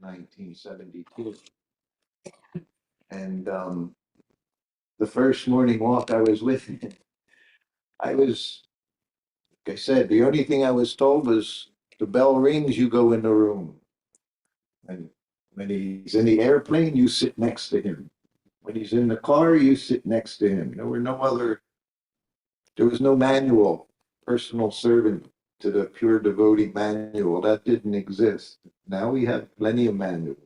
1972. And the first morning walk I was with him, I was, like I said, the only thing I was told was the bell rings, you go in the room. And when he's in the airplane, you sit next to him. When he's in the car, you sit next to him. There was no manual, personal servant to the pure devotee manual. That didn't exist. Now we have plenty of manuals,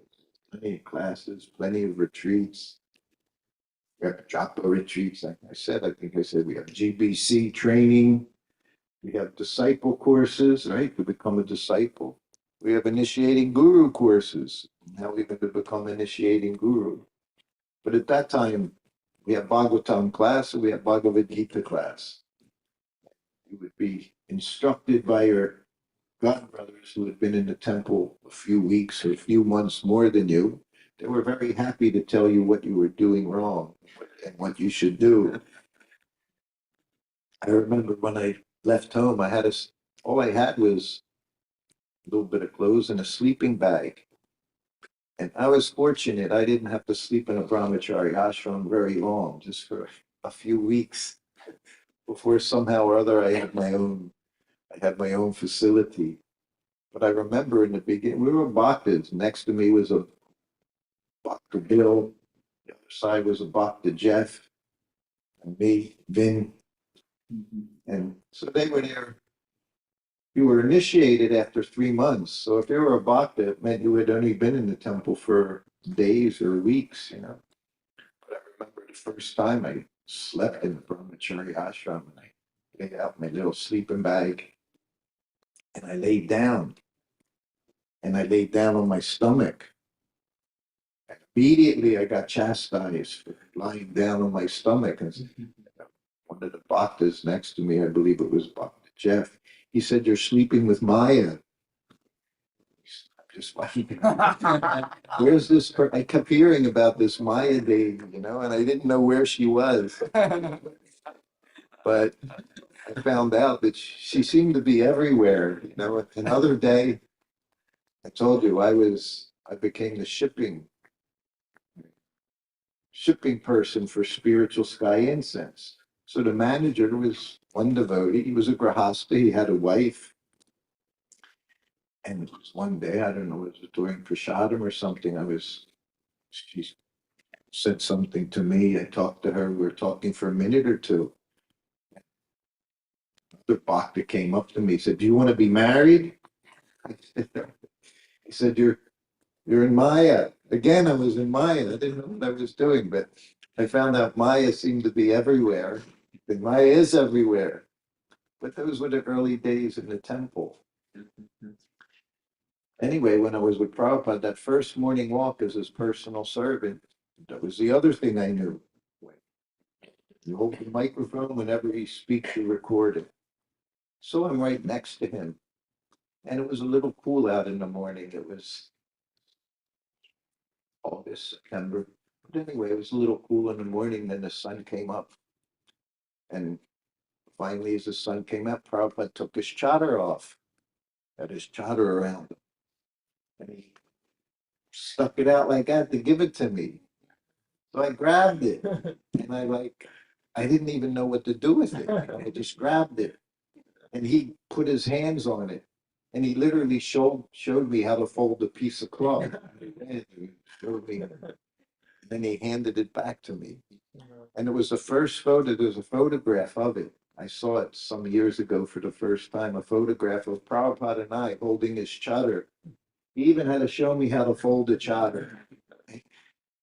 plenty of classes, plenty of retreats. We have japa retreats, like I said. I think I said we have GBC training. We have disciple courses, right? To become a disciple. We have initiating guru courses. Now we're going to become initiating guru. But at that time, we had Bhagavatam class and we had Bhagavad Gita class. You would be instructed by your godbrothers who had been in the temple a few weeks or a few months more than you. They were very happy to tell you what you were doing wrong and what you should do. I remember when I left home, all I had was a little bit of clothes and a sleeping bag. And I was fortunate. I didn't have to sleep in a brahmachari ashram very long, just for a few weeks before somehow or other I had my own facility. But I remember in the beginning, we were bhaktas. Next to me was a bhakta Bill. The other side was a bhakta Jeff and me, Vin. And so they were there. You were initiated after 3 months. So if you were a bhakta, it meant you had only been in the temple for days or weeks, you know. But I remember the first time I slept in the brahmachari ashram and I laid out my little sleeping bag and I laid down. And I laid down on my stomach. And immediately I got chastised for lying down on my stomach. And one of the bhaktas next to me, I believe it was Bhakta Jeff, he said, "You're sleeping with Maya." I'm just like, where's this? I kept hearing about this Maya Devi, you know, and I didn't know where she was. But I found out that she seemed to be everywhere. You know, another day, I told you I became the shipping person for spiritual sky incense. So the manager was one devotee. He was a grahasta. He had a wife. And it was one day, I don't know, it was during prasadam or something. She said something to me. I talked to her. We were talking for a minute or two. The bhakta came up to me. He said, "Do you want to be married?" He said, You're in Maya." Again, I was in Maya. I didn't know what I was doing, but I found out Maya seemed to be everywhere. And Maya is everywhere. But those were the early days in the temple. Anyway, when I was with Prabhupada, that first morning walk as his personal servant, that was the other thing I knew. You hold the microphone, whenever he speaks, you record it. So I'm right next to him. And it was a little cool out in the morning. It was August, September. But anyway, it was a little cool in the morning. Then the sun came up. And finally, as the sun came up, Prabhupada took his chadar off, had his chadar around him. And he stuck it out like that to give it to me. So I grabbed it. And I didn't even know what to do with it. I just grabbed it. And he put his hands on it. And he literally showed me how to fold a piece of cloth. Showed me. Then he handed it back to me. And it was the first photo, there was a photograph of it. I saw it some years ago for the first time, a photograph of Prabhupada and I holding his chadar. He even had to show me how to fold a chadar.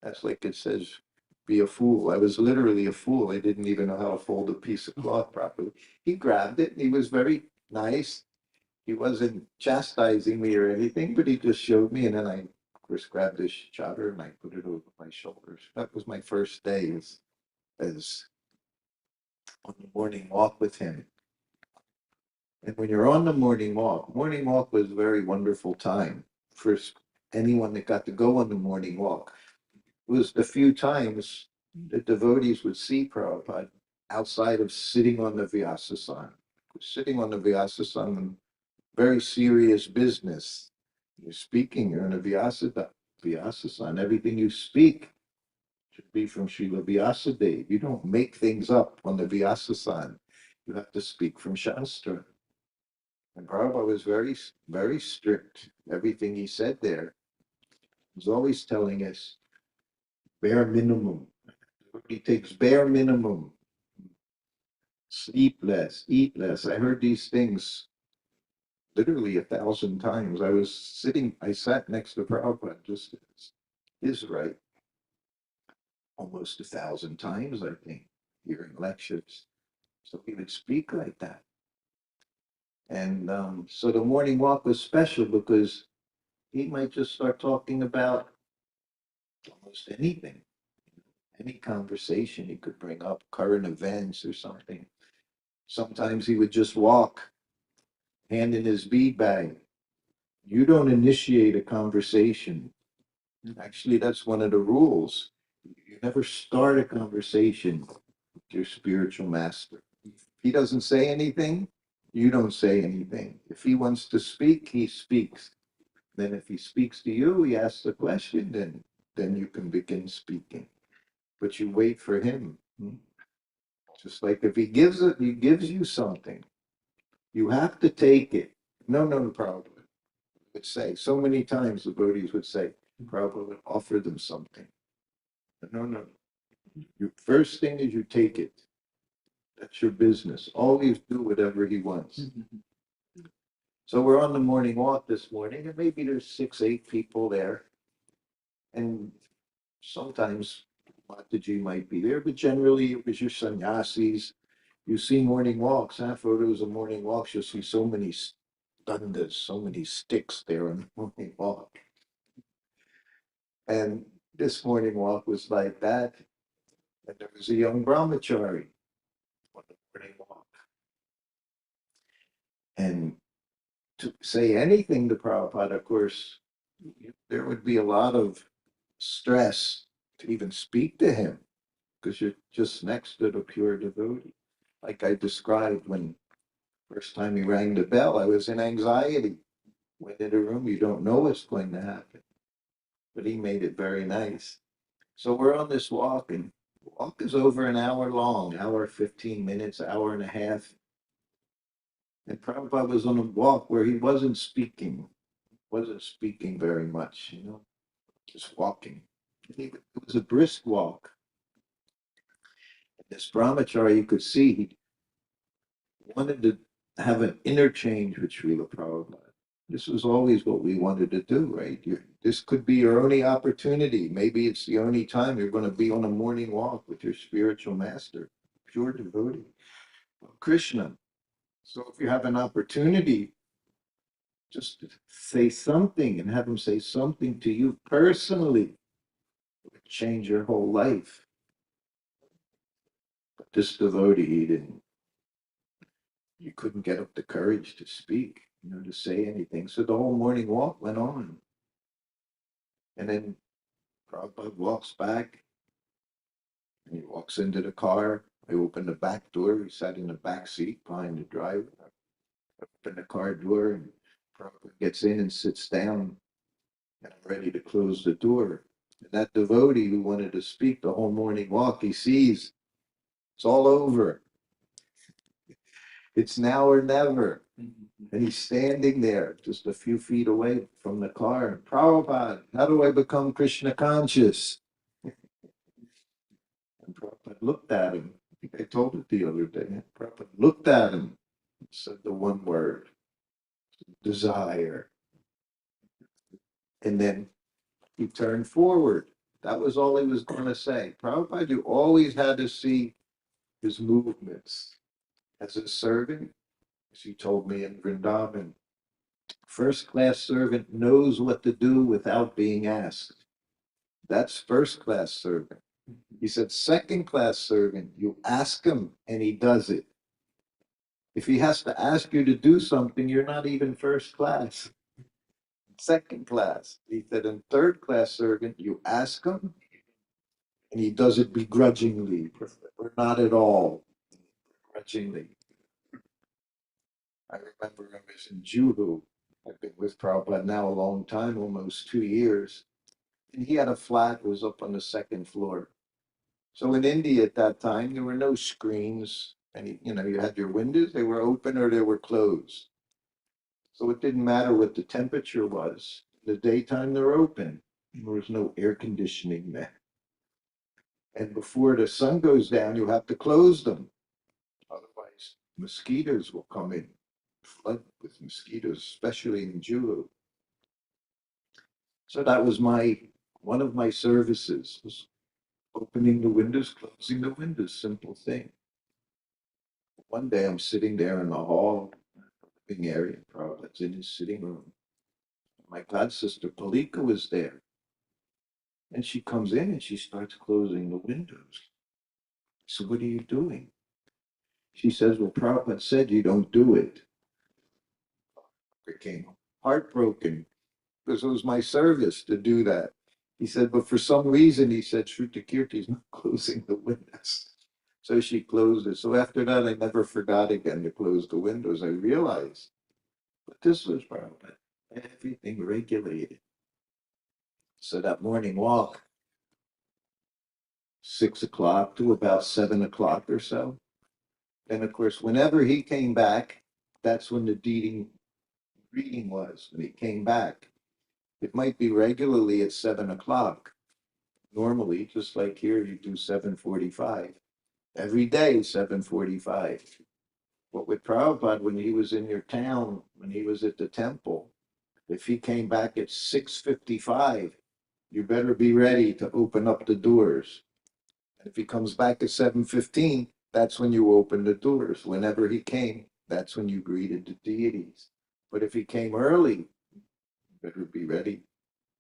That's like it says, be a fool. I was literally a fool. I didn't even know how to fold a piece of cloth properly. He grabbed it and he was very nice. He wasn't chastising me or anything, but he just showed me. And then I, of course, grabbed his chadar and I put it over my shoulders. That was my first day as on the morning walk with him. And when you're on the morning walk was a very wonderful time for anyone that got to go on the morning walk. It was the few times the devotees would see Prabhupada outside of sitting on the Vyasasana. Sitting on the Vyasasana, very serious business. You're speaking, you're in a Vyasa-san. Everything you speak should be from Srila Vyasadeva. You don't make things up on the Vyasa-san. You have to speak from Shastra. And Prabhupada was very, very strict. Everything he said there was always telling us bare minimum. He takes bare minimum. Sleep less, eat less. I heard these things literally 1,000 times. I sat next to Prabhupada just as his right, almost 1,000 times, I think, hearing lectures. So he would speak like that. And so the morning walk was special because he might just start talking about almost anything, any conversation he could bring up, current events or something. Sometimes he would just walk, hand in his bead bag. You don't initiate a conversation. Actually, that's one of the rules. You never start a conversation with your spiritual master. If he doesn't say anything, you don't say anything. If he wants to speak, he speaks. Then if he speaks to you, he asks a question, then you can begin speaking. But you wait for him. Just like if he gives you something, you have to take it. No problem. Would say so many times the devotees would say, Prabhupada would offer them something. No. You first thing is you take it. That's your business. Always do whatever he wants. So we're on the morning walk this morning, and maybe there's 6, 8 people there. And sometimes Mataji might be there, but generally it was your sannyasis. You see morning walks, photos of morning walks, you'll see so many dandas, so many sticks there on the morning walk. And this morning walk was like that. And there was a young brahmachari on the morning walk. And to say anything to Prabhupada, of course, there would be a lot of stress to even speak to him because you're just next to the pure devotee. Like I described when first time he rang the bell, I was in anxiety. Went into a room, you don't know what's going to happen. But he made it very nice. So we're on this walk, and the walk is over an hour long, hour 15 minutes, hour and a half. And Prabhupada was on a walk where he wasn't speaking very much, just walking. It was a brisk walk. This brahmachari, you could see he wanted to have an interchange with Srila Prabhupada. This was always what we wanted to do, right? This could be your only opportunity. Maybe it's the only time you're going to be on a morning walk with your spiritual master, pure devotee, Krishna. So if you have an opportunity, just to say something and have him say something to you personally, it would change your whole life. But this devotee, you couldn't get up the courage to speak, to say anything. So the whole morning walk went on. And then Prabhupada walks back and he walks into the car. I opened the back door. He sat in the back seat behind the driver. I opened the car door and Prabhupada gets in and sits down. And I'm ready to close the door. And that devotee who wanted to speak the whole morning walk, he sees it's all over. It's now or never. And he's standing there just a few feet away from the car. Prabhupada, how do I become Krishna conscious? And Prabhupada looked at him. I think I told it the other day. Prabhupada looked at him and said the one word, desire. And then he turned forward. That was all he was going to say. Prabhupada, you always had to see his movements as a servant, as he told me in Vrindavan. First class servant knows what to do without being asked. That's first class servant. He said, second class servant, you ask him and he does it. If he has to ask you to do something, you're not even first class. Second class. He said, in third class servant, you ask him and he does it begrudgingly or not at all. Begrudgingly. I remember I was in Juhu I've been with Prabhupada now a long time, almost 2 years. And he had a flat that was up on the second floor. So in India at that time, there were no screens. And you had your windows, they were open or they were closed. So it didn't matter what the temperature was. In the daytime, they're open. There was no air conditioning there. And before the sun goes down, you have to close them. Otherwise, mosquitoes will come in, flood with mosquitoes, especially in Julu. So that was one of my services was opening the windows, closing the windows, simple thing. One day I'm sitting there in the hall, living area, Prabhupada's in his sitting room. My god sister Palika was there. And she comes in and she starts closing the windows. So what are you doing? She says, well, Prabhupada said you don't do it. I became heartbroken because it was my service to do that. He said, but for some reason, he said, Srutakirti is not closing the windows. So she closed it. So after that, I never forgot again to close the windows. I realized, but this was Prabhupada. Everything regulated. So that morning walk, 6 o'clock to about 7 o'clock or so. And of course, whenever he came back, that's when the reading was. When he came back, it might be regularly at 7 o'clock. Normally, just like here, you do 7:45. Every day, 7:45. But with Prabhupada, when he was in your town, when he was at the temple, if he came back at 6:55, you better be ready to open up the doors. And if he comes back at 7:15, that's when you open the doors. Whenever he came, that's when you greeted the deities. But if he came early, you better be ready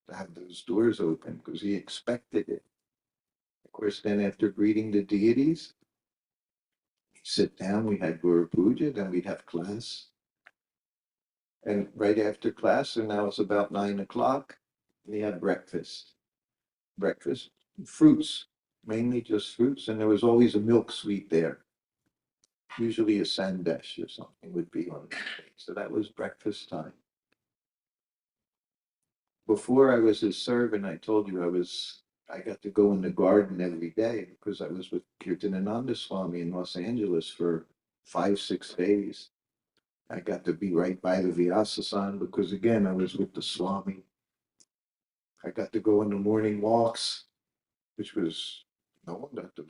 to have those doors open because he expected it. Of course, then after greeting the deities, we'd sit down, we had Guru Puja, then we'd have class. And right after class, and now it's about 9 o'clock, we had breakfast. Breakfast, fruits, mainly just fruits, and there was always a milk sweet there. Usually a sandesh or something would be on the plate. So that was breakfast time. Before I was his servant, I told you I got to go in the garden every day because I was with Kirtanananda Swami in Los Angeles for 5, 6 days. I got to be right by the Vyasasan because again, I was with the Swami. I got to go on the morning walks, which was no one got to,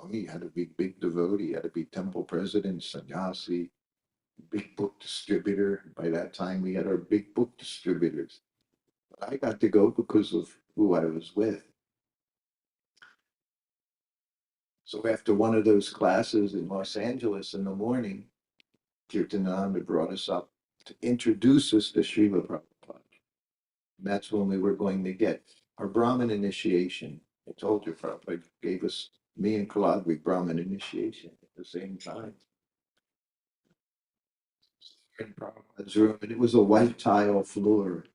he had to be big devotee, had to be temple president, sannyasi, big book distributor. By that time, we had our big book distributors. But I got to go because of who I was with. So after one of those classes in Los Angeles in the morning, Kirtananda brought us up to introduce us to Srila Prabhupada. And that's when we were going to get our Brahmin initiation. I told you, Prabhupada gave us, me and Kaladri, Brahmin initiation at the same time. In Prabhupada's room, and it was a white tile floor.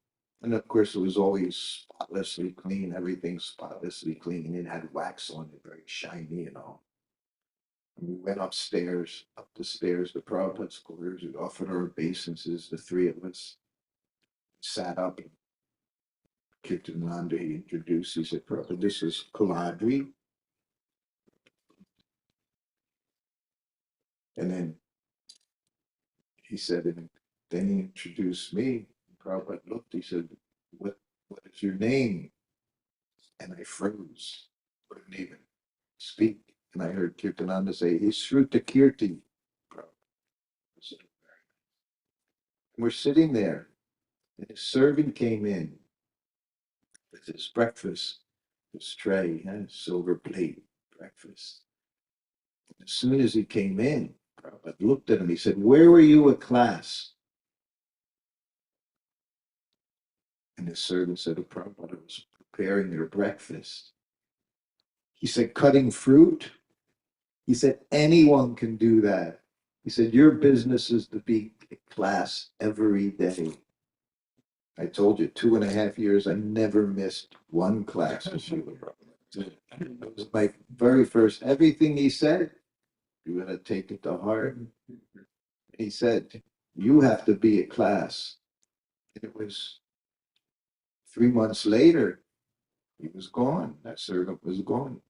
And of course, it was always spotlessly clean, everything spotlessly clean. It had wax on it, very shiny and all. And we went upstairs, up the stairs to Prabhupada's quarters. We offered our obeisances, the three of us. Sat up. Kirtananda, he introduced, he said, Prabhupada, this is Kaladri. And then he said, and then he introduced me. Prabhupada looked, he said, what is your name? And I froze, couldn't even speak. And I heard Kirtananda say, he's Srutakirti. We're sitting there, and his servant came in with his breakfast, his tray, and his silver plate breakfast. And as soon as he came in, Prabhupada looked at him. He said, where were you at class? And his servant said, oh, Prabhupada, I was preparing your breakfast. He said, cutting fruit? He said, anyone can do that. He said, your business is to be at class every day. I told you, 2.5 years, I never missed one class with Srila Prabhupada. It was my very first, everything he said, you got to take it to heart. He said, you have to be at class And it was 3 months later, he was gone. That servant was gone.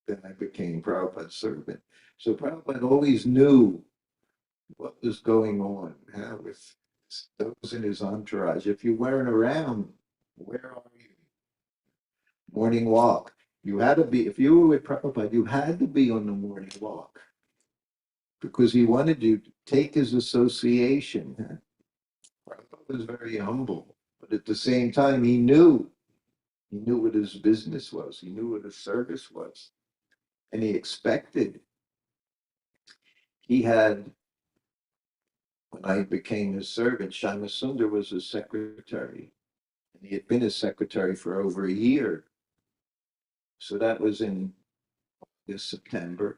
Then I became Prabhupada's servant. So Prabhupada always knew what was going on with those in his entourage. If you weren't around, where are you? Morning walk. You had to be, if you were with Prabhupada, you had to be on the morning walk because he wanted you to take his association. Prabhupada was very humble, but at the same time, he knew what his business was. He knew what his service was. And he expected, he had, when I became his servant, Shamasundar was his secretary. And he had been his secretary for over a year. So that was in this September.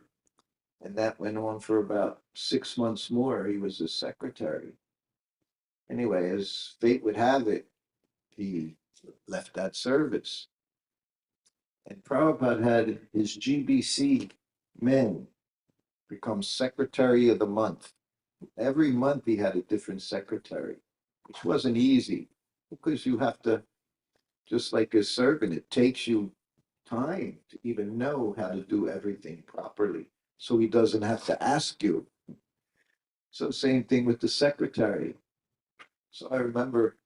And that went on for about 6 months more. He was his secretary. Anyway, as fate would have it, he left that service. And Prabhupada had his GBC men become secretary of the month. Every month he had a different secretary, which wasn't easy because you have to, just like a servant, it takes you time to even know how to do everything properly. So he doesn't have to ask you. So same thing with the secretary. So I remember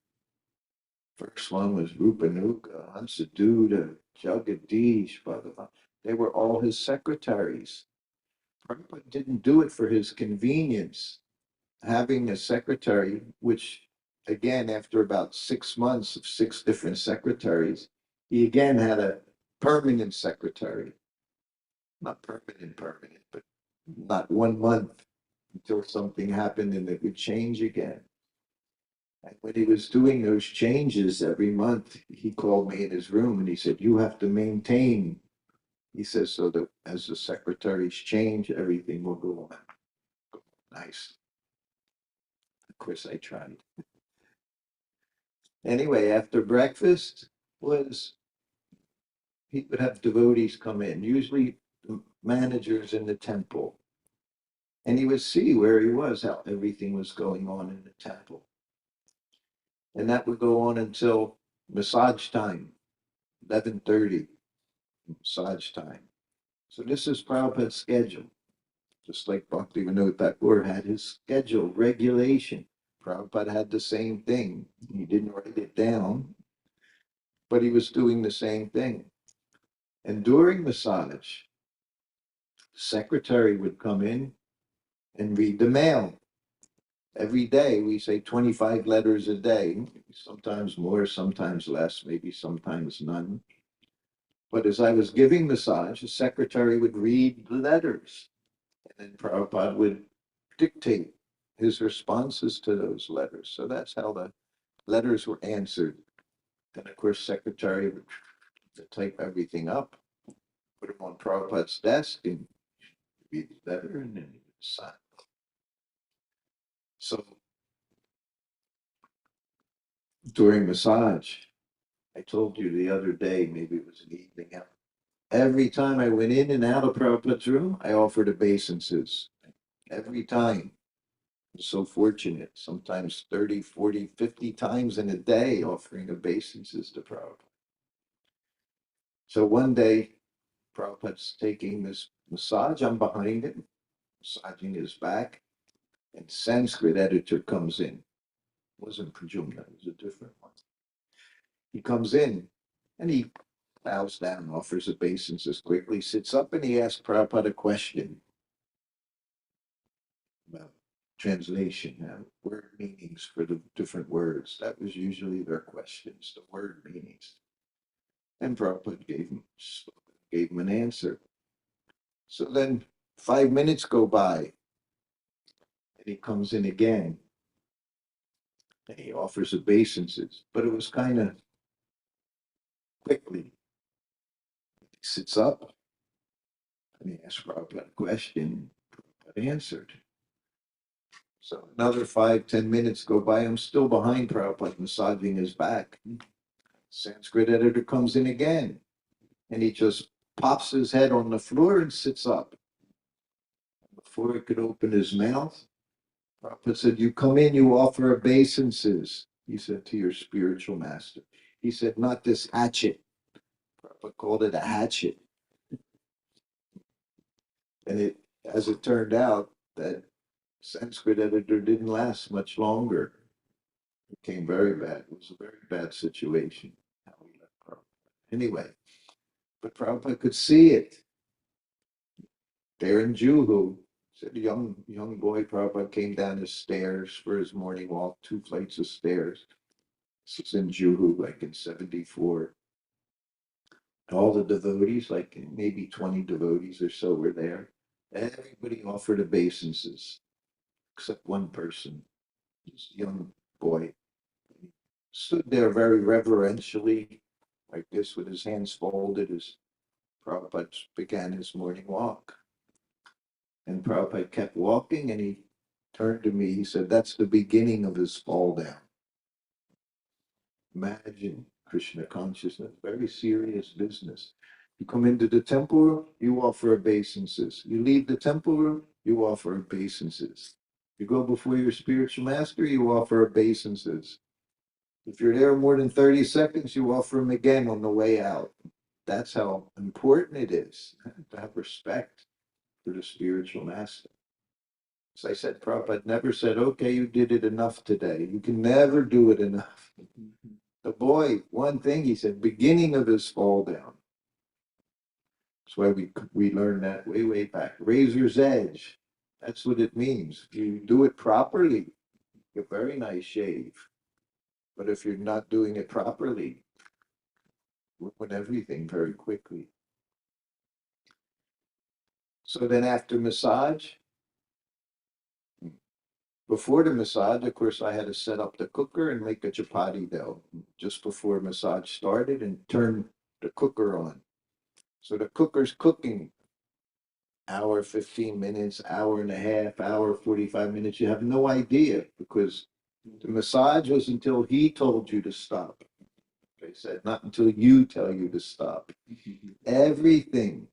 first one was Rupanuga, Hansaduda, Jagadish, Bhagavan. They were all his secretaries. Prabhupada didn't do it for his convenience. Having a secretary, which again, after about 6 months of 6 different secretaries, he again had a permanent secretary. Not permanent, but not 1 month until something happened and it would change again. And when he was doing those changes every month, he called me in his room and he said, "You have to maintain." He says, "So that as the secretaries change, everything will go on." Nice. Of course, I tried. Anyway, after breakfast was he would have devotees come in, usually managers in the temple, and he would see where he was, how everything was going on in the temple. And that would go on until massage time, 11:30, massage time. So this is Prabhupada's schedule, just like Bhaktivinoda Thakur had his schedule, regulation. Prabhupada had the same thing. He didn't write it down, but he was doing the same thing. And during massage, the secretary would come in and read the mail. Every day, we say 25 letters a day, sometimes more, sometimes less, maybe sometimes none. But as I was giving massage, the secretary would read the letters, and then Prabhupada would dictate his responses to those letters. So that's how the letters were answered. Then, of course, secretary would type everything up, put them on Prabhupada's desk, and read the letter, and then he would sign. So during massage, I told you the other day, maybe it was an evening out. Every time I went in and out of Prabhupada's room, I offered obeisances. Every time. I'm so fortunate. Sometimes 30, 40, 50 times in a day offering obeisances to Prabhupada. So one day, Prabhupada's taking this massage. I'm behind him, massaging his back, and Sanskrit editor comes in. It wasn't Prajumna, it was a different one. He comes in and he bows down, offers obeisances quickly, sits up, and he asks Prabhupada a question about translation, word meanings for the different words. That was usually their questions, the word meanings. And Prabhupada gave him an answer. So then 5 minutes go by, and he comes in again, and he offers obeisances, but it was kind of quickly. He sits up, and he asks Prabhupada a question. Prabhupada answered. So another 5, 10 minutes go by. I'm still behind Prabhupada, massaging his back. Sanskrit editor comes in again, and he just pops his head on the floor and sits up. Before he could open his mouth, Prabhupada said, "You come in, you offer obeisances." He said, to your spiritual master. He said, not this hatchet. Prabhupada called it a hatchet. And as it turned out, that Sanskrit editor didn't last much longer. It became very bad. It was a very bad situation. How he left Prabhupada. Anyway, but Prabhupada could see it. There in Juhu, said a young boy, Prabhupada came down his stairs for his morning walk, 2 flights of stairs. This was in Juhu, like in 74. All the devotees, like maybe 20 devotees or so were there. Everybody offered obeisances, except one person, this young boy. He stood there very reverentially, like this, with his hands folded as Prabhupada began his morning walk. And Prabhupada kept walking, and he turned to me. He said, that's the beginning of his fall down. Imagine Krishna consciousness, very serious business. You come into the temple room, you offer obeisances. You leave the temple room, you offer obeisances. You go before your spiritual master, you offer obeisances. If you're there more than 30 seconds, you offer them again on the way out. That's how important it is to have respect for the spiritual master. As I said, Prabhupada never said, okay, you did it enough today. You can never do it enough. The boy, one thing he said, beginning of his fall down. That's why we learned that way back. Razor's edge. That's what it means. If you do it properly, a very nice shave. But if you're not doing it properly, ruin everything very quickly. So then after massage, before the massage, of course, I had to set up the cooker and make a chapati dough just before massage started and turn the cooker on. So the cooker's cooking hour, 15 minutes, hour and a half, hour, 45 minutes. You have no idea because the massage was until he told you to stop. They said, not until you tell you to stop. Everything.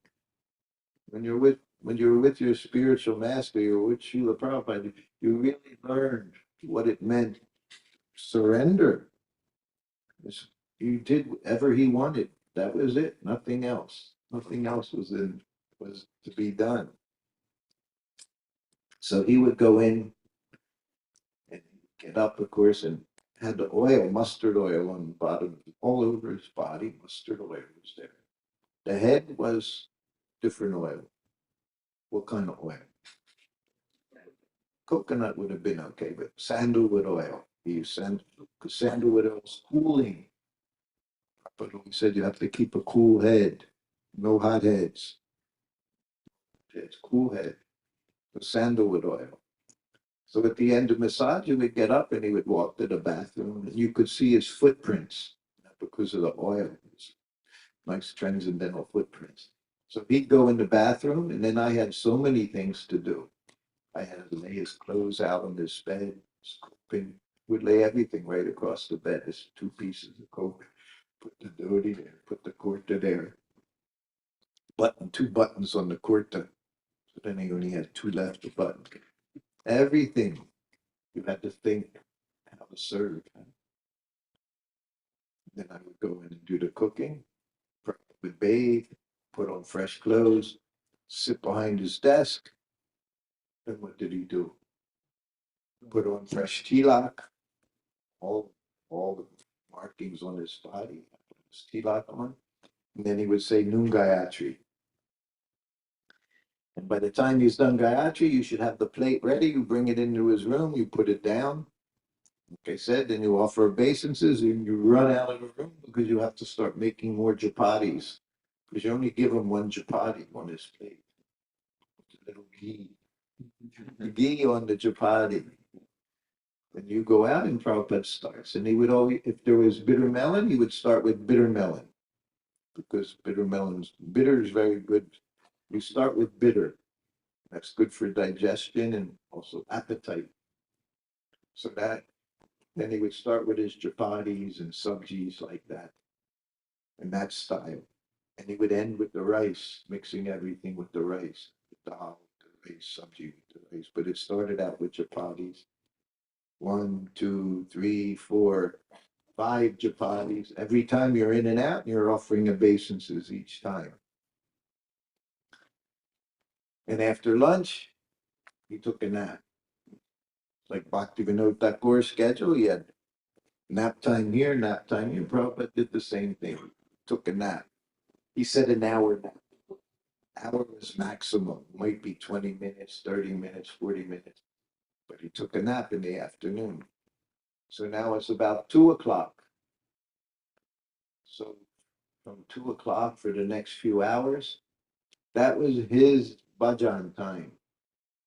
When you're with your spiritual master, you're with Srila Prabhupada, you really learned what it meant. Surrender. You did whatever he wanted. That was it. Nothing else. Nothing else was to be done. So he would go in and get up, of course, and had the oil, mustard oil on the bottom, all over his body. Mustard oil was there. The head was different oil. What kind of oil? Coconut would have been okay, but sandalwood oil. He used because sandalwood oil is cooling. But he said you have to keep a cool head, no hot heads. It's cool head, the sandalwood oil. So at the end of massage, he would get up and he would walk to the bathroom, and you could see his footprints because of the oil. Nice transcendental footprints. So he'd go in the bathroom, and then I had so many things to do. I had to lay his clothes out on his bed, his coping. Would lay everything right across the bed. There's 2 pieces of coke. Put the dhoti there, put the kurta there. 2 buttons on the kurta. So then he only had 2 left to button. Everything. You had to think how to serve. Then I would go in and do the cooking. Would bathe, put on fresh clothes, sit behind his desk. Then what did he do? Put on fresh tilak, all the markings on his body, put his tilak on. And then he would say Nun Gayatri. And by the time he's done Gayatri, you should have the plate ready. You bring it into his room, you put it down. Like I said, then you offer obeisances and you run out of the room because you have to start making more chapatis. Because you only give him 1 chapati on his plate. A little ghee. Ghee on the chapati. When you go out and Prabhupada starts, and he would always, if there was bitter melon, he would start with bitter melon. Because bitter is very good. You start with bitter. That's good for digestion and also appetite. So then he would start with his chapatis and sabjis like that, in that style. And he would end with the rice, mixing everything with the rice, the dal, the rice, sabji with the rice. But it started out with chapatis. 1, 2, 3, 4, 5 chapatis. Every time you're in and out, you're offering obeisances each time. And after lunch, he took a nap. Like Bhaktivinoda Thakur's schedule, he had nap time here, nap time here. Prabhupada did the same thing. Took a nap. He said an hour nap. Hour was maximum. Might be 20 minutes, 30 minutes, 40 minutes. But he took a nap in the afternoon. So now it's about 2 o'clock. So from 2 o'clock for the next few hours, that was his bhajan time.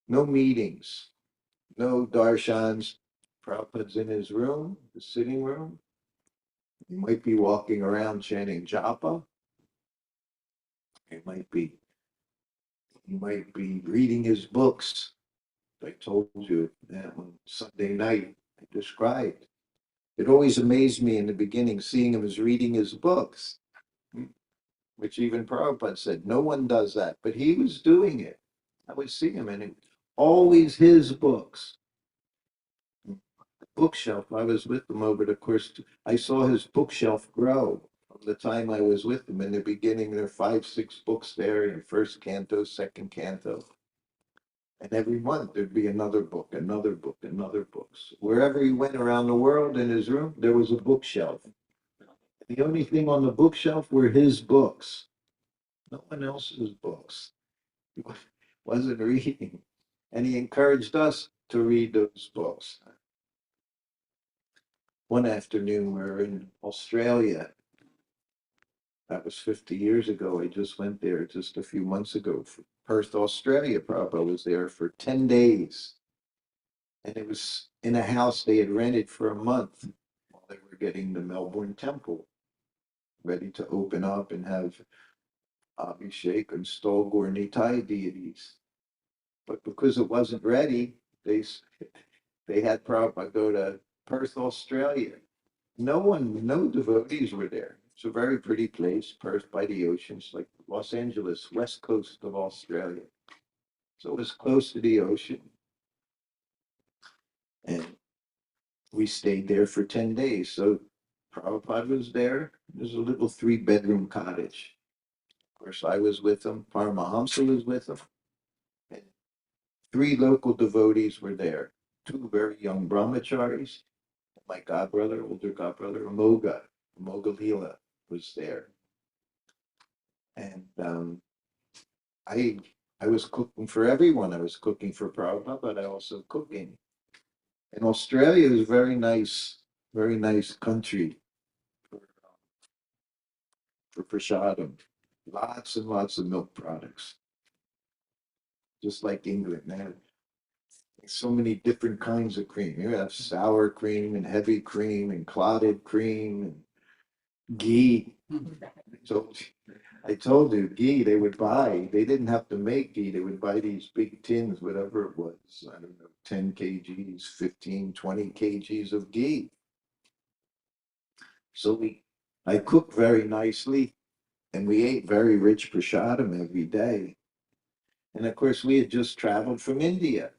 No meetings, no darshans. Prabhupada's in his room, the sitting room. He might be walking around chanting japa. He might be reading his books. I told you that on Sunday night I described. It always amazed me in the beginning seeing him as reading his books, which even Prabhupada said, no one does that, but he was doing it. I would see him and it always his books. Bookshelf, I was with him over the course. I saw his bookshelf grow from the time I was with him. In the beginning, there were 5, 6 books there in first canto, second canto. And every month there'd be another book, another book, another book. So wherever he went around the world in his room, there was a bookshelf. The only thing on the bookshelf were his books, no one else's books. He wasn't reading. And he encouraged us to read those books. One afternoon, we were in Australia. That was 50 years ago. I just went there just a few months ago. Perth, Australia. Prabhupada was there for 10 days. And it was in a house they had rented for a month while they were getting the Melbourne temple ready to open up and have Abhishek and Stolgor Nitai deities. But because it wasn't ready, they had Prabhupada go to Perth, Australia. No devotees were there. It's a very pretty place, Perth by the ocean. It's like Los Angeles, west coast of Australia. So it was close to the ocean. And we stayed there for 10 days. So Prabhupada was there. There's a little 3-bedroom cottage. Of course, I was with him. Paramahamsa was with him. And 3 local devotees were there. 2 very young brahmacharis. My godbrother, older godbrother, Amoga Leela was there. And I I was cooking for everyone. I was cooking for Prabhupada, but I also cooking. And Australia is very nice country for prasadam. Lots and lots of milk products, just like England. Man, so many different kinds of cream. You have sour cream and heavy cream and clotted cream and ghee. So I told you, ghee they would buy. They didn't have to make ghee. They would buy these big tins, whatever it was. I don't know, 10 kgs, 15, 20 kgs of ghee. So I cooked very nicely and we ate very rich prasadam every day. And of course, we had just traveled from India.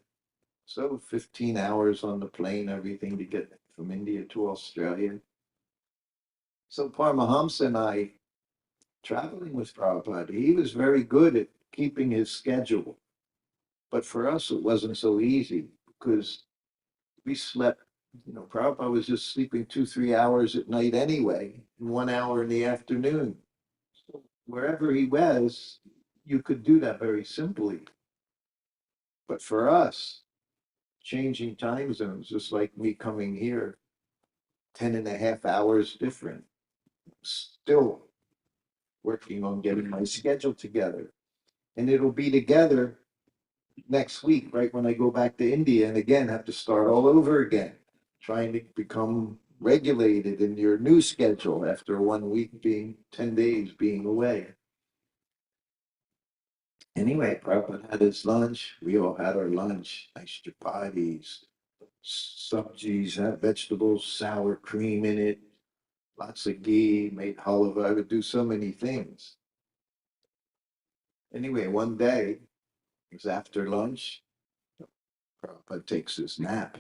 So 15 hours on the plane, everything to get from India to Australia. So Paramahamsa and I, traveling with Prabhupada, he was very good at keeping his schedule. But for us, it wasn't so easy because we slept, Prabhupada was just sleeping 2, 3 hours at night anyway, and 1 hour in the afternoon. So wherever he was, you could do that very simply. But for us, changing time zones, just like me coming here, 10 and a half hours different, still working on getting my schedule together. And it'll be together next week, right when I go back to India and again have to start all over again, trying to become regulated in your new schedule after 1 week being 10 days being away. Anyway, Prabhupada had his lunch. We all had our lunch. Nice chapatis, subjis, had vegetables, sour cream in it, lots of ghee, made halva. I would do so many things. Anyway, one day, it was after lunch, Prabhupada takes his nap.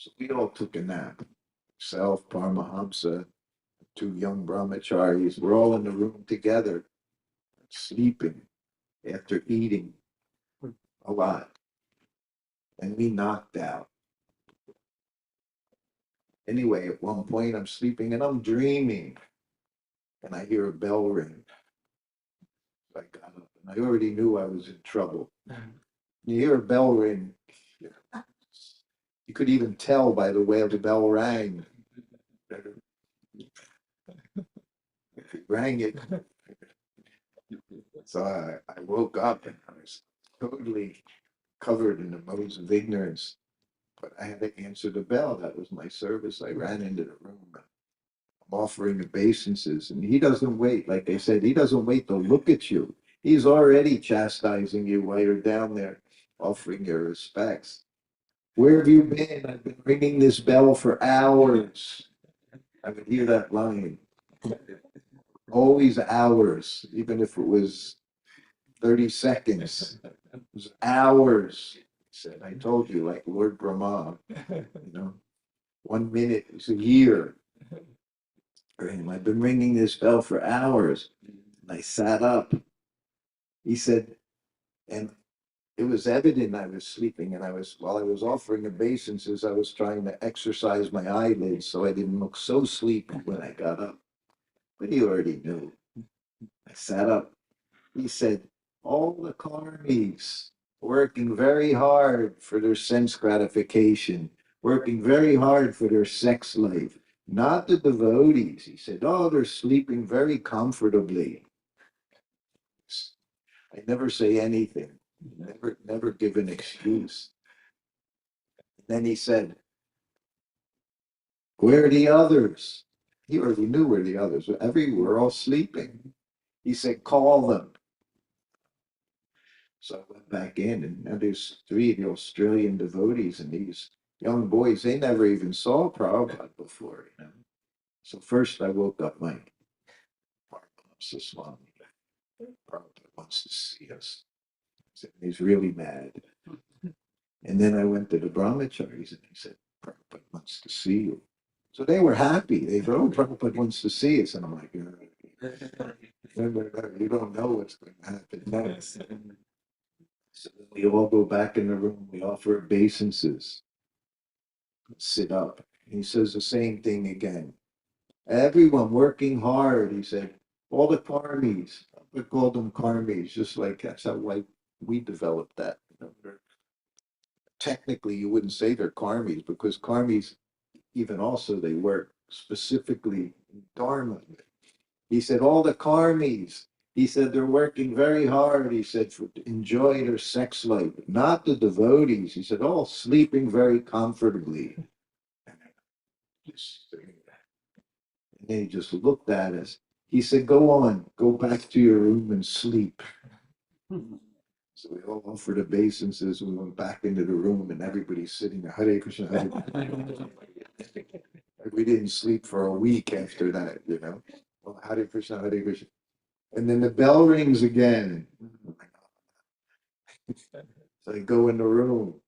So we all took a nap. Self, Paramahamsa, two young brahmacharis, we're all in the room together, sleeping after eating a lot. And we knocked out. Anyway, at one point I'm sleeping and I'm dreaming. And I hear a bell ring. I got up and I already knew I was in trouble. You hear a bell ring. You could even tell by the way the bell rang. It rang it. So I woke up and I was totally covered in the modes of ignorance. But I had to answer the bell. That was my service. I ran into the room. I'm offering obeisances. And he doesn't wait. Like I said, he doesn't wait to look at you. He's already chastising you while you're down there offering your respects. Where have you been? I've been ringing this bell for hours. I could hear that line. Always hours, even if it was 30 seconds. It was hours. He said, I told you, like Lord Brahma, 1 minute is a year. And I've been ringing this bell for hours. And I sat up. He said, and it was evident I was sleeping, and while I was offering obeisances, I was trying to exercise my eyelids so I didn't look so sleepy when I got up. But he already knew. I sat up. He said, all the karmis working very hard for their sense gratification, working very hard for their sex life, not the devotees. He said, oh, they're sleeping very comfortably. I never say anything, never give an excuse. Then he said, where are the others? He already knew where the others were. We're all sleeping. He said, call them. So I went back in, and now there's three of the Australian devotees, and these young boys, they never even saw Prabhupada before. So first I woke up my Paramahamsa Swami. Prabhupada wants to see us. He's really mad. And then I went to the brahmacharis, and he said, Prabhupada wants to see you. So they were happy. They thought, oh, Prabhupada wants to see us. And I'm like, you don't know what's going to happen next. So then we all go back in the room. We offer obeisances. Sit up. And he says the same thing again. Everyone working hard, he said. All the karmis. We call them karmis, just like that's how we developed that. Technically, you wouldn't say they're karmis because karmis, even also, they work specifically in Dharma. He said, all the karmis, he said, they're working very hard, he said, to enjoy their sex life, not the devotees. He said, all sleeping very comfortably. And they just looked at us. He said, go on, go back to your room and sleep. So we all offered obeisances. We went back into the room, and everybody's sitting there, Hare Krishna, Hare Krishna. We didn't sleep for a week after that. Well, Hare Krishna, Hare Krishna. And then the bell rings again. So I go in the room,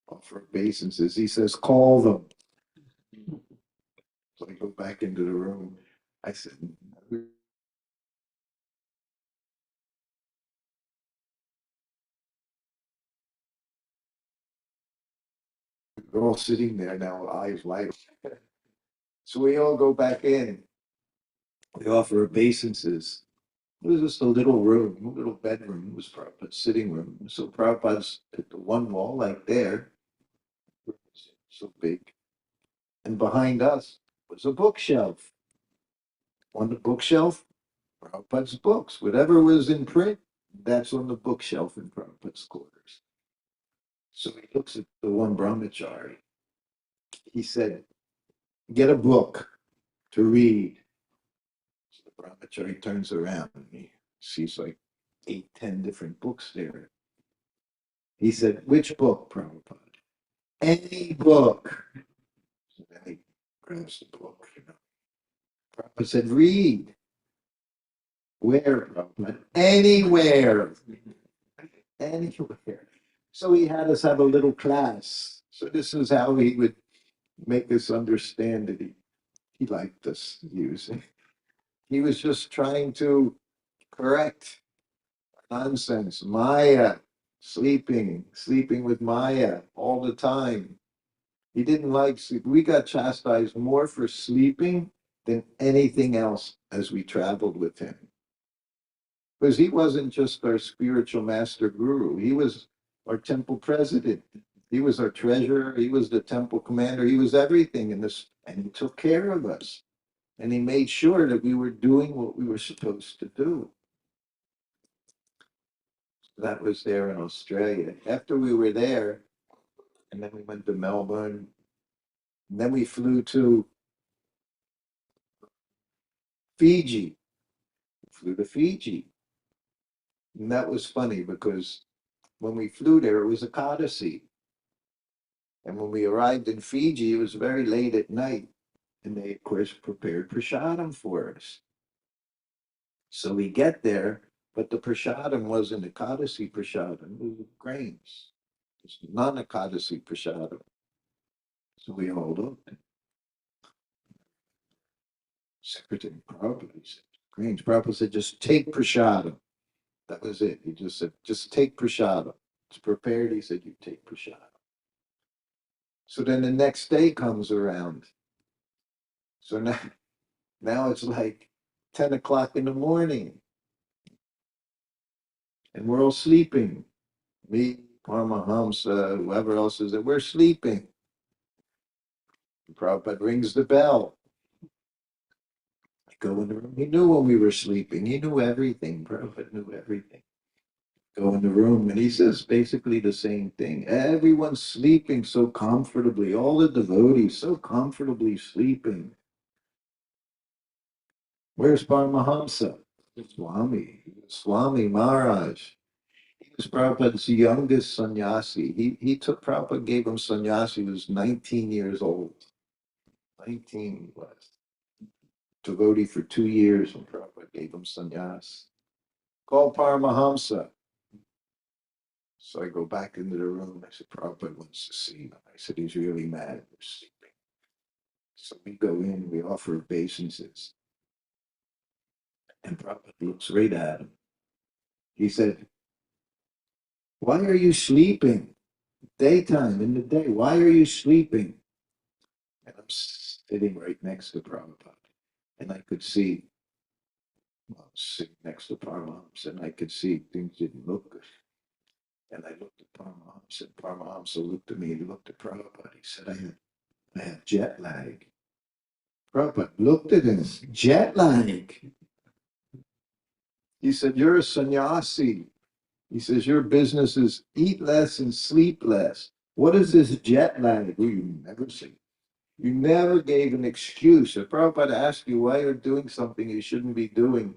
offer obeisances. He says, call them. So I go back into the room. I said, we're all sitting there now, eyes wide. So we all go back in. We offer obeisances. It was just a little room, a little bedroom. It was Prabhupada's sitting room. So Prabhupada's at the one wall, like there, so big. And behind us was a bookshelf. On the bookshelf, Prabhupada's books. Whatever was in print, that's on the bookshelf in Prabhupada's quarters. So he looks at the one brahmachari. He said, get a book to read. So the brahmachari turns around and he sees like 8, 10 different books there. He said, which book, Prabhupada? Any book. So then he grabs the book. Prabhupada said, read. Where, Prabhupada? Anywhere. Anywhere. So he had us have a little class. So this is how he would make us understand that he liked us using. He was just trying to correct nonsense. Maya, sleeping with Maya all the time. He didn't like sleep. We got chastised more for sleeping than anything else as we traveled with him. Because he wasn't just our spiritual master guru, he was our temple president. He was our treasurer. He was the temple commander. He was everything in this, and he took care of us. And he made sure that we were doing what we were supposed to do. That was there in Australia. After we were there, and then we went to Melbourne, and then we flew to Fiji. We flew to Fiji. And that was funny because when we flew there, it was a Codicy. And when we arrived in Fiji, it was very late at night. And they, of course, prepared prasadam for us. So we get there, but the prasadam wasn't a Codicy prasadam, it was grains. It's not a Codicy prasadam. So we hold up. Secretary Prabhupada, he said, grains. Prabhupada said, just take prasadam. That was it. He just said, just take prasadam. It's prepared. He said, you take prasadam. So then the next day comes around. So now it's like 10 o'clock in the morning and we're all sleeping. Me, Paramahamsa, whoever else is there, we're sleeping. Prabhupada rings the bell. I go in the room. He knew when we were sleeping. He knew everything. Prabhupada knew everything. Go in the room and he says basically the same thing. Everyone's sleeping so comfortably. All the devotees so comfortably sleeping. Where's Paramahamsa? Swami Maharaj. He was Prabhupada's youngest sannyasi. He took Prabhupada, gave him sannyasi. He was 19 years old. 19 he was. Devotee for 2 years when Prabhupada gave him sannyas. Call Paramahamsa. So I go back into the room. I said, Prabhupada wants to see him. I said, he's really mad. We're sleeping. So we go in, we offer obeisances. And Prabhupada looks right at him. He said, why are you sleeping? Daytime, in the day, why are you sleeping? And I'm sitting right next to Prabhupada. And I could see, well, I was sitting next to Paramahamsa, and I could see things didn't look good. And I looked at Paramahamsa, and Paramahamsa looked at me, he looked at Prabhupada. He said, I have jet lag. Prabhupada looked at him, jet lag. He said, you're a sannyasi. He says, your business is eat less and sleep less. What is this jet lag? Well, you never see. You never gave an excuse. If Prabhupada asked you why you're doing something you shouldn't be doing,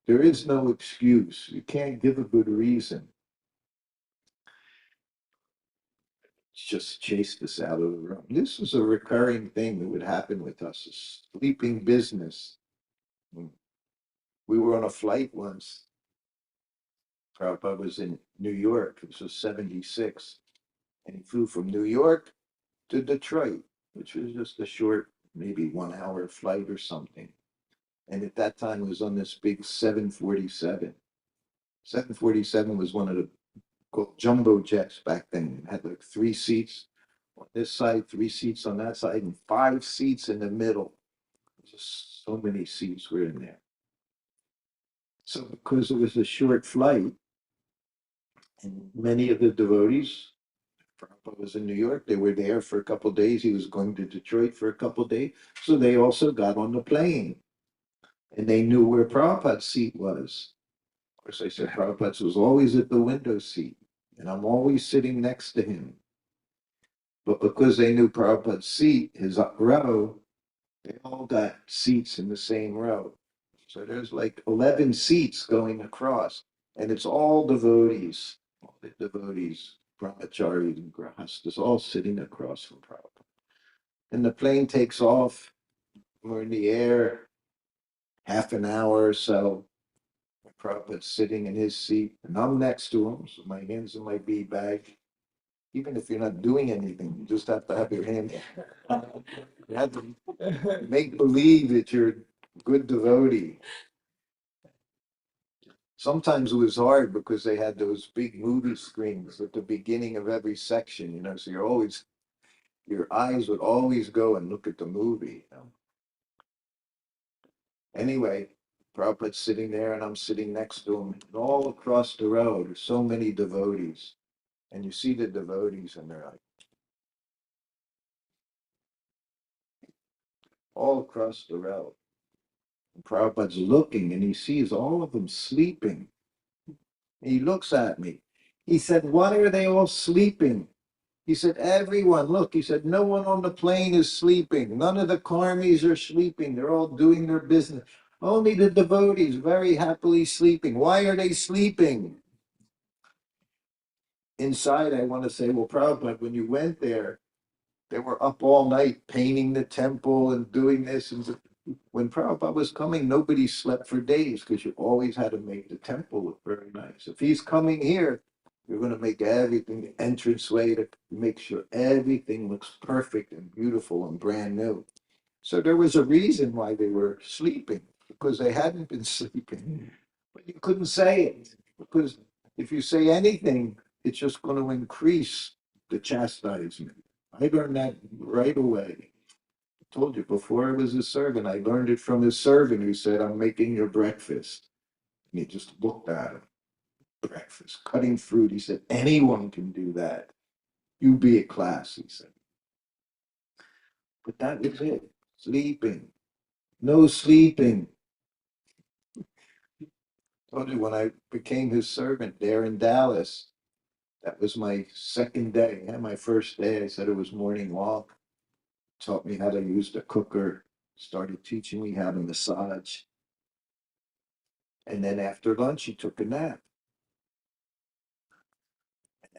there is no excuse. You can't give a good reason. Just chased us out of the room. This was a recurring thing that would happen with us, a sleeping business. We were on a flight once. Prabhupada was in New York. This was 76. And he flew from New York to Detroit, which was just a short, maybe 1 hour flight or something. And at that time, it was on this big 747. 747 was one of the called jumbo jets back then. It had like 3 seats on this side, 3 seats on that side, and 5 seats in the middle. Just so many seats were in there. So because it was a short flight, and many of the devotees, Prabhupada was in New York, they were there for a couple of days. He was going to Detroit for a couple of days. So they also got on the plane. And they knew where Prabhupada's seat was. Of course, I said Prabhupada's was always at the window seat. And I'm always sitting next to him. But because they knew Prabhupada's seat, his row, they all got seats in the same row. So there's like 11 seats going across. And it's all devotees, all the devotees, brahmacharis and grahastas, all sitting across from Prabhupada. And the plane takes off. We're in the air, half an hour or so. Prabhupada's sitting in his seat, and I'm next to him, so my hands in my bead bag. even if you're not doing anything, you just have to have your hand. You have to make believe that you're a good devotee. Sometimes it was hard because they had those big movie screens at the beginning of every section, so your eyes would always go and look at the movie. Anyway, Prabhupada's sitting there and I'm sitting next to him. And all across the road, there's so many devotees. And you see the devotees and they're like all across the road. And Prabhupada's looking and he sees all of them sleeping. And he looks at me. He said, why are they all sleeping? He said, everyone, look, he said, no one on the plane is sleeping. None of the karmis are sleeping. They're all doing their business. Only the devotees very happily sleeping. Why are they sleeping? Inside, I want to say, well, Prabhupada, when you went there, they were up all night painting the temple and doing this. And when Prabhupada was coming, nobody slept for days because you always had to make the temple look very nice. If he's coming here, you're going to make everything, the entranceway, to make sure everything looks perfect and beautiful and brand new. So there was a reason why they were sleeping, because they hadn't been sleeping. But you couldn't say it, because if you say anything, it's just going to increase the chastisement. I learned that right away. I told you before I was a servant, I learned it from his servant who said, I'm making your breakfast. And he just looked at him. Breakfast, cutting fruit. He said, anyone can do that. You be a class, he said. But that was it. Sleeping. No sleeping. I told you when I became his servant there in Dallas, that was my second day. Yeah, my first day, I said it was morning walk. Taught me how to use the cooker, started teaching me how to massage. And then after lunch, he took a nap.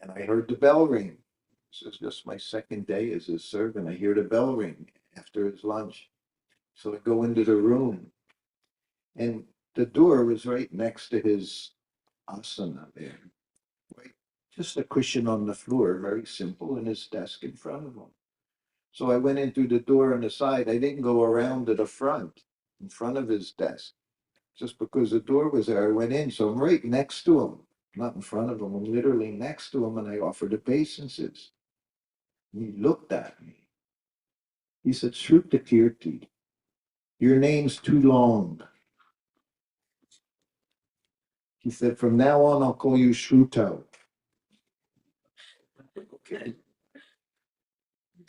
And I heard the bell ring. This is just my second day as his servant. I hear the bell ring after his lunch. So I go into the room, and the door was right next to his asana there. Right? Just a cushion on the floor, very simple, and his desk in front of him. So I went in through the door on the side. I didn't go around to the front, in front of his desk, just because the door was there. I went in, so I'm right next to him, not in front of him. I'm literally next to him, and I offered obeisances. And he looked at me. He said, Srutakirti, your name's too long. He said, from now on, I'll call you Shruto. Okay.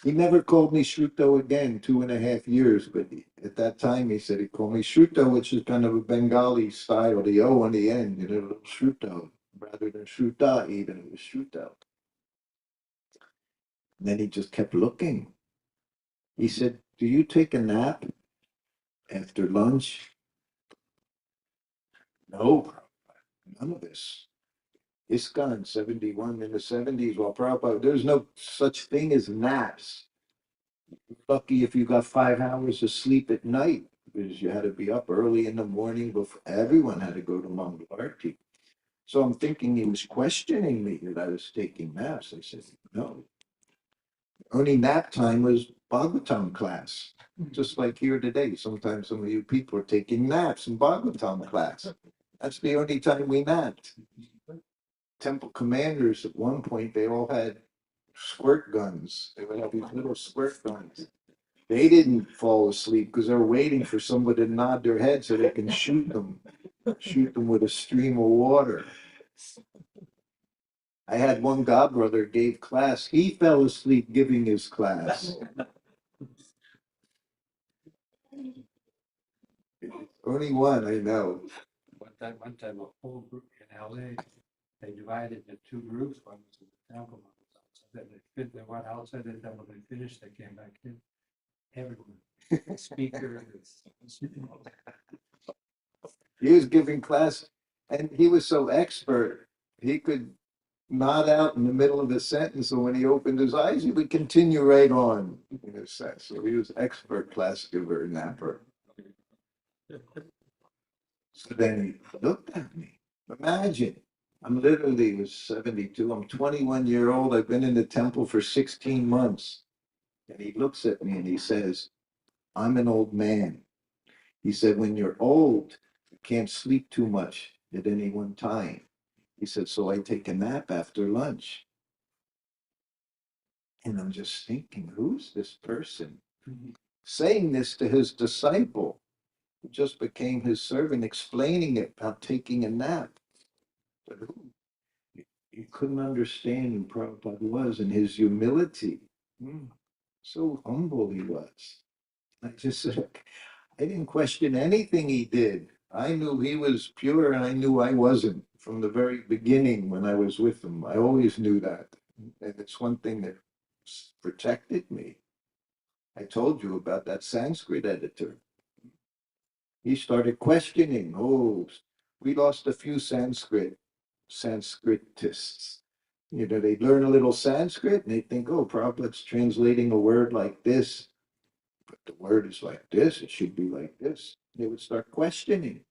He never called me Shruto again, 2.5 years, but at that time he said he called me Shruto, which is kind of a Bengali style, the O on the end, little Shruto, rather than Shruta even, it was Shruto. And then he just kept looking. He said, do you take a nap after lunch? No, none of this. ISKCON 71 in the 70s, while Prabhupada, there's no such thing as naps. Lucky if you got 5 hours of sleep at night, because you had to be up early in the morning before everyone had to go to Mangalarti. So I'm thinking he was questioning me that I was taking naps. I said, no. Only nap time was Bhagavatam class. Just like here today, sometimes some of you people are taking naps in Bhagavatam class. That's the only time we napped. Temple commanders at one point, they all had squirt guns. They would have these little squirt guns. They didn't fall asleep because they're waiting for somebody to nod their head so they can shoot them with a stream of water. I had one godbrother gave class. He fell asleep giving his class. Only one I know. One time, a whole group in LA, they divided into two groups. One was in the temple, one was outside. They went outside the temple. They finished. They came back in. Everyone, speakers. He was giving class, and he was so expert. He could nod out in the middle of a sentence, and when he opened his eyes, he would continue right on in a sense. So he was expert class giver, napper. So then he looked at me. Imagine I'm literally was 72. I'm 21 years old. I've been in the temple for 16 months. And he looks at me and he says, I'm an old man. He said, when you're old, you can't sleep too much at any one time. He said, so I take a nap after lunch. And I'm just thinking, who's this person saying this to his disciple who just became his servant, explaining it about taking a nap? But who? You couldn't understand who Prabhupada was and his humility. So humble he was. I just said, I didn't question anything he did. I knew he was pure and I knew I wasn't from the very beginning when I was with him. I always knew that. And it's one thing that protected me. I told you about that Sanskrit editor. He started questioning. Oh, we lost a few Sanskritists. You know, they learn a little Sanskrit and they think, oh, Prabhupada's translating a word like this, but the word is like this, it should be like this. They would start questioning.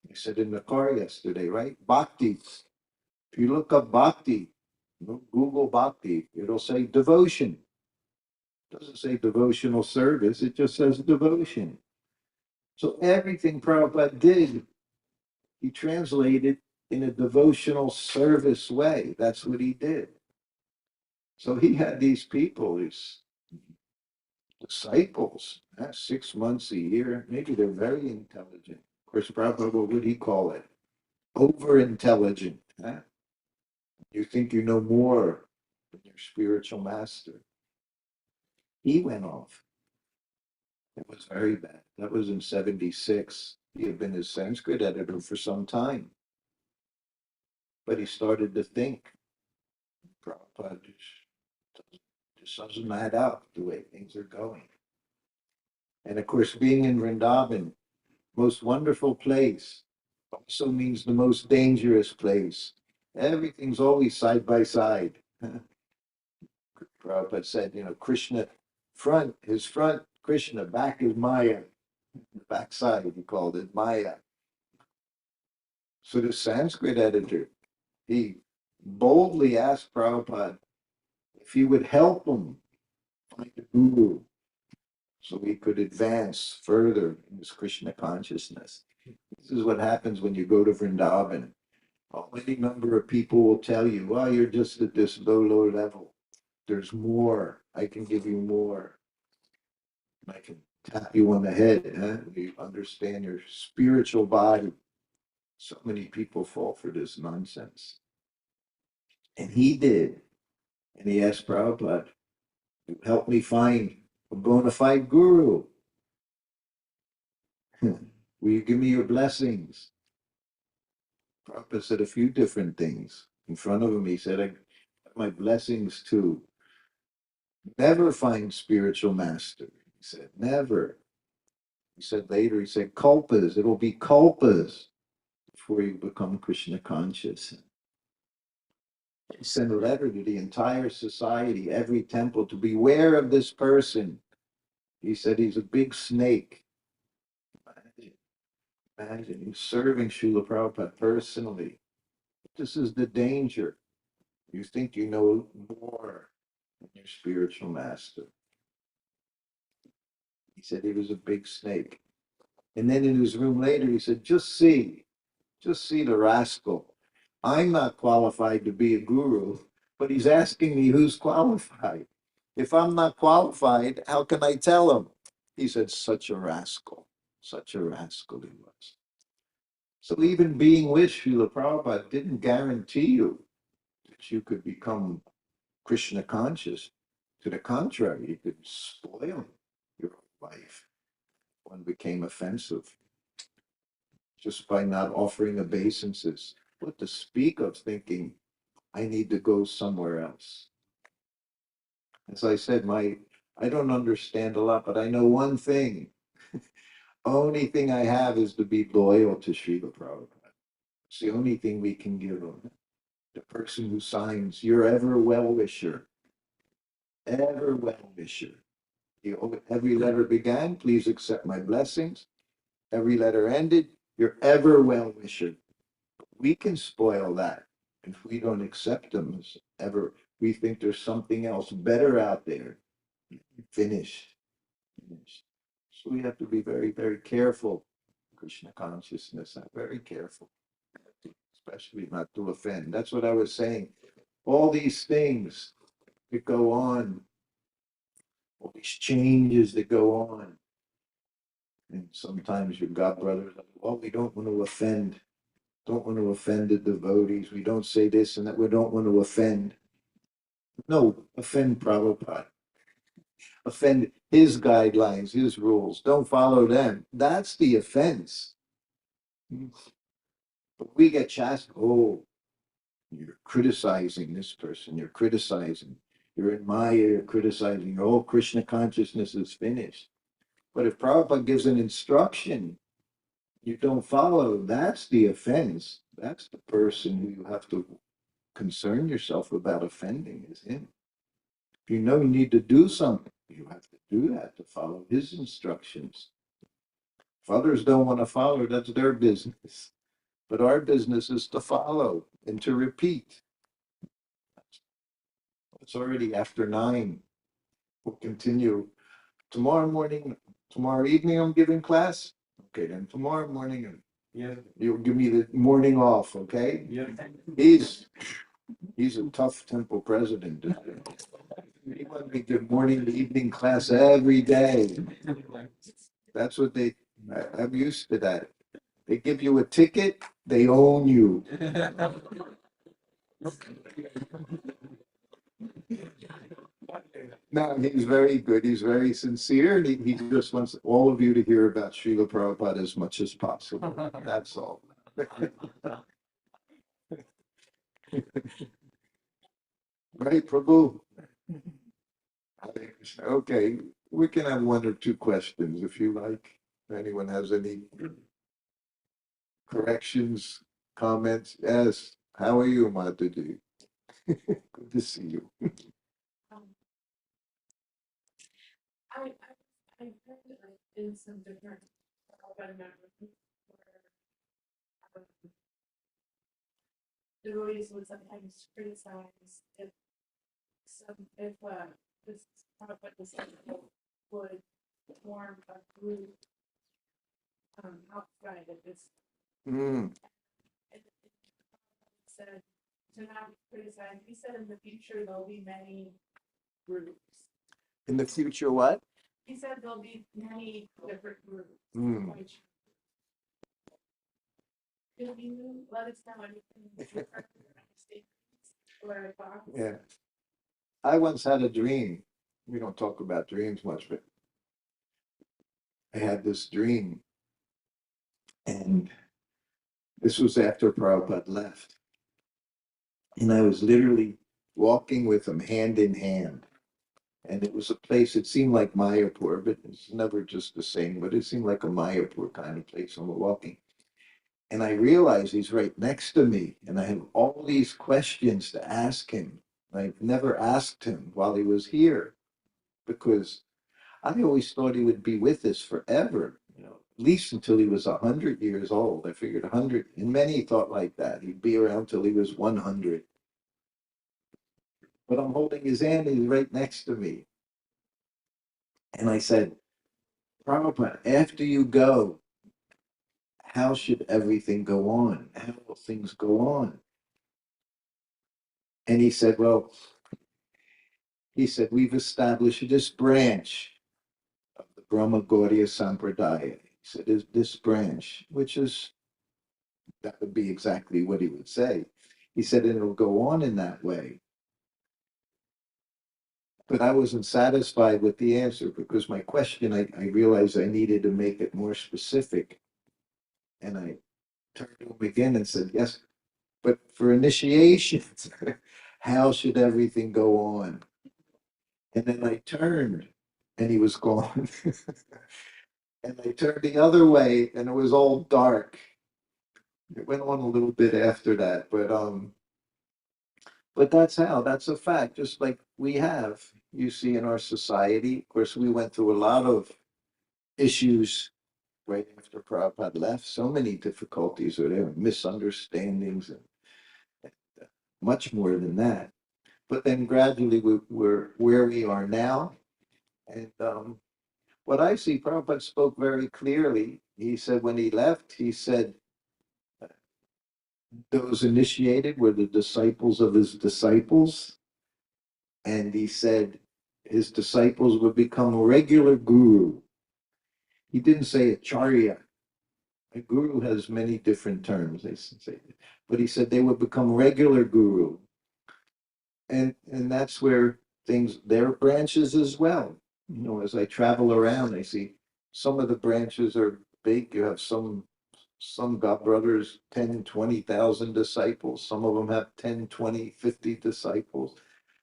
I said in the car yesterday, right? Bhakti. If you look up bhakti, Google bhakti, it'll say devotion. It doesn't say devotional service, it just says devotion. So everything Prabhupada did, he translated in a devotional service way. That's what he did. So he had these people, these disciples, 6 months a year. Maybe they're very intelligent. Of course, Prabhupada, what would he call it? Over intelligent. Huh? You think you know more than your spiritual master. He went off. It was very bad. That was in 76. He had been his Sanskrit editor for some time. But he started to think, Prabhupada just doesn't add up the way things are going. And of course, being in Vrindavan, most wonderful place, also means the most dangerous place. Everything's always side by side. Prabhupada said, you know, Krishna his front, Krishna, back is Maya. The backside, he called it Maya. So the Sanskrit editor, he boldly asked Prabhupada if he would help him find a guru so he could advance further in his Krishna consciousness. This is what happens when you go to Vrindavan. Any number of people will tell you, well, you're just at this low level. There's more. I can give you more. I can tap you on the head. Huh? You understand your spiritual body. So many people fall for this nonsense. And he did. And he asked Prabhupada, help me find a bona fide guru. Will you give me your blessings? Prabhupada said a few different things. In front of him, he said, I got my blessings to never find spiritual master. He said, never. He said later, he said, kalpas, it'll be kalpas before you become Krishna conscious. He sent a letter to the entire society, every temple, to beware of this person. He said he's a big snake. Imagine he's serving Srila Prabhupada personally. This is the danger. You think you know more than your spiritual master. He said he was a big snake. And then in his room later, he said, just see the rascal. I'm not qualified to be a guru, but he's asking me who's qualified. If I'm not qualified, how can I tell him? He said, such a rascal he was. So even being with Srila Prabhupada didn't guarantee you that you could become Krishna conscious. To the contrary, you could spoil your life. One became offensive just by not offering obeisances. What to speak of thinking, I need to go somewhere else. As I said, I don't understand a lot, but I know one thing. Only thing I have is to be loyal to Srila Prabhupada. It's the only thing we can give him. The person who signs, your ever well-wisher, ever well-wisher. Every letter began, please accept my blessings. Every letter ended, your ever well-wisher. We can spoil that if we don't accept them as ever. We think there's something else better out there. Finished. Finished. So we have to be very, very careful. Krishna consciousness, very careful, especially not to offend. That's what I was saying. All these things that go on, all these changes that go on. And sometimes your god brothers, well, we don't want to offend, don't want to offend the devotees. We don't say this and that. We don't want to offend. No, offend Prabhupada. Offend his guidelines, his rules. Don't follow them. That's the offense. But we get chastised. Oh, you're criticizing this person. You're criticizing. You're in Maya. You're criticizing. Your whole Krishna consciousness is finished. But if Prabhupada gives an instruction, you don't follow, that's the offense. That's the person who you have to concern yourself about offending is him. If you know you need to do something, you have to do that to follow his instructions. If others don't want to follow, that's their business. But our business is to follow and to repeat. It's already after 9. We'll continue tomorrow morning. Tomorrow evening, I'm giving class. Okay, then tomorrow morning, Yeah, you'll give me the morning off. Okay? yeah. He's a tough temple president. He wanted me to give morning to evening class every day. That's what I'm used to that. They give you a ticket, they own you. No, he's very good. He's very sincere. He just wants all of you to hear about Srila Prabhupada as much as possible. That's all. Right, Prabhu? Hare Krishna. Okay, we can have 1 or 2 questions if you like. If anyone has any corrections, comments? Yes. How are you, Mataji? Good to see you. Um, I heard like in some different Prabhupada memories where devotees would sometimes criticize if this Prabhupada disciple would form a group outside of this. Mm. And said to not criticize. He said in the future there'll be many groups. In the future, what? He said there'll be many different groups. Mm. Which could you let us know anything different or thoughts? Yeah. I once had a dream. We don't talk about dreams much, but I had this dream. And this was after Prabhupada left. And I was literally walking with him hand in hand. And it was a place, it seemed like Mayapur, but it's never just the same, but it seemed like a Mayapur kind of place. And we're walking. And I realized he's right next to me. And I have all these questions to ask him. I've never asked him while he was here because I always thought he would be with us forever, at least until he was 100 years old. I figured 100, and many thought like that. He'd be around till he was 100. But I'm holding his hand, and he's right next to me. And I said, Prabhupada, after you go, how should everything go on? How will things go on? And he said, well, we've established this branch of the Brahma Gauriya Sampradaya. He said, is this branch, which is, that would be exactly what he would say. He said, it'll go on in that way. But I wasn't satisfied with the answer because my question, I realized I needed to make it more specific. And I turned to him again and said, yes, but for initiations, how should everything go on? And then I turned and he was gone. And I turned the other way and it was all dark. It went on a little bit after that, but that's a fact, just like we have, you see, in our society. Of course, we went through a lot of issues right after Prabhupada left, so many difficulties were there, misunderstandings, and much more than that. But then gradually we're where we are now. And what I see, Prabhupada spoke very clearly. He said when he left, he said, those initiated were the disciples of his disciples. And he said his disciples would become a regular guru. He didn't say acharya. A guru has many different terms, they say. But he said they would become regular guru. And that's where things, there are branches as well. You know, as I travel around, I see some of the branches are big. You have some got brothers, 10, 20,000 disciples. Some of them have 10, 20, 50 disciples.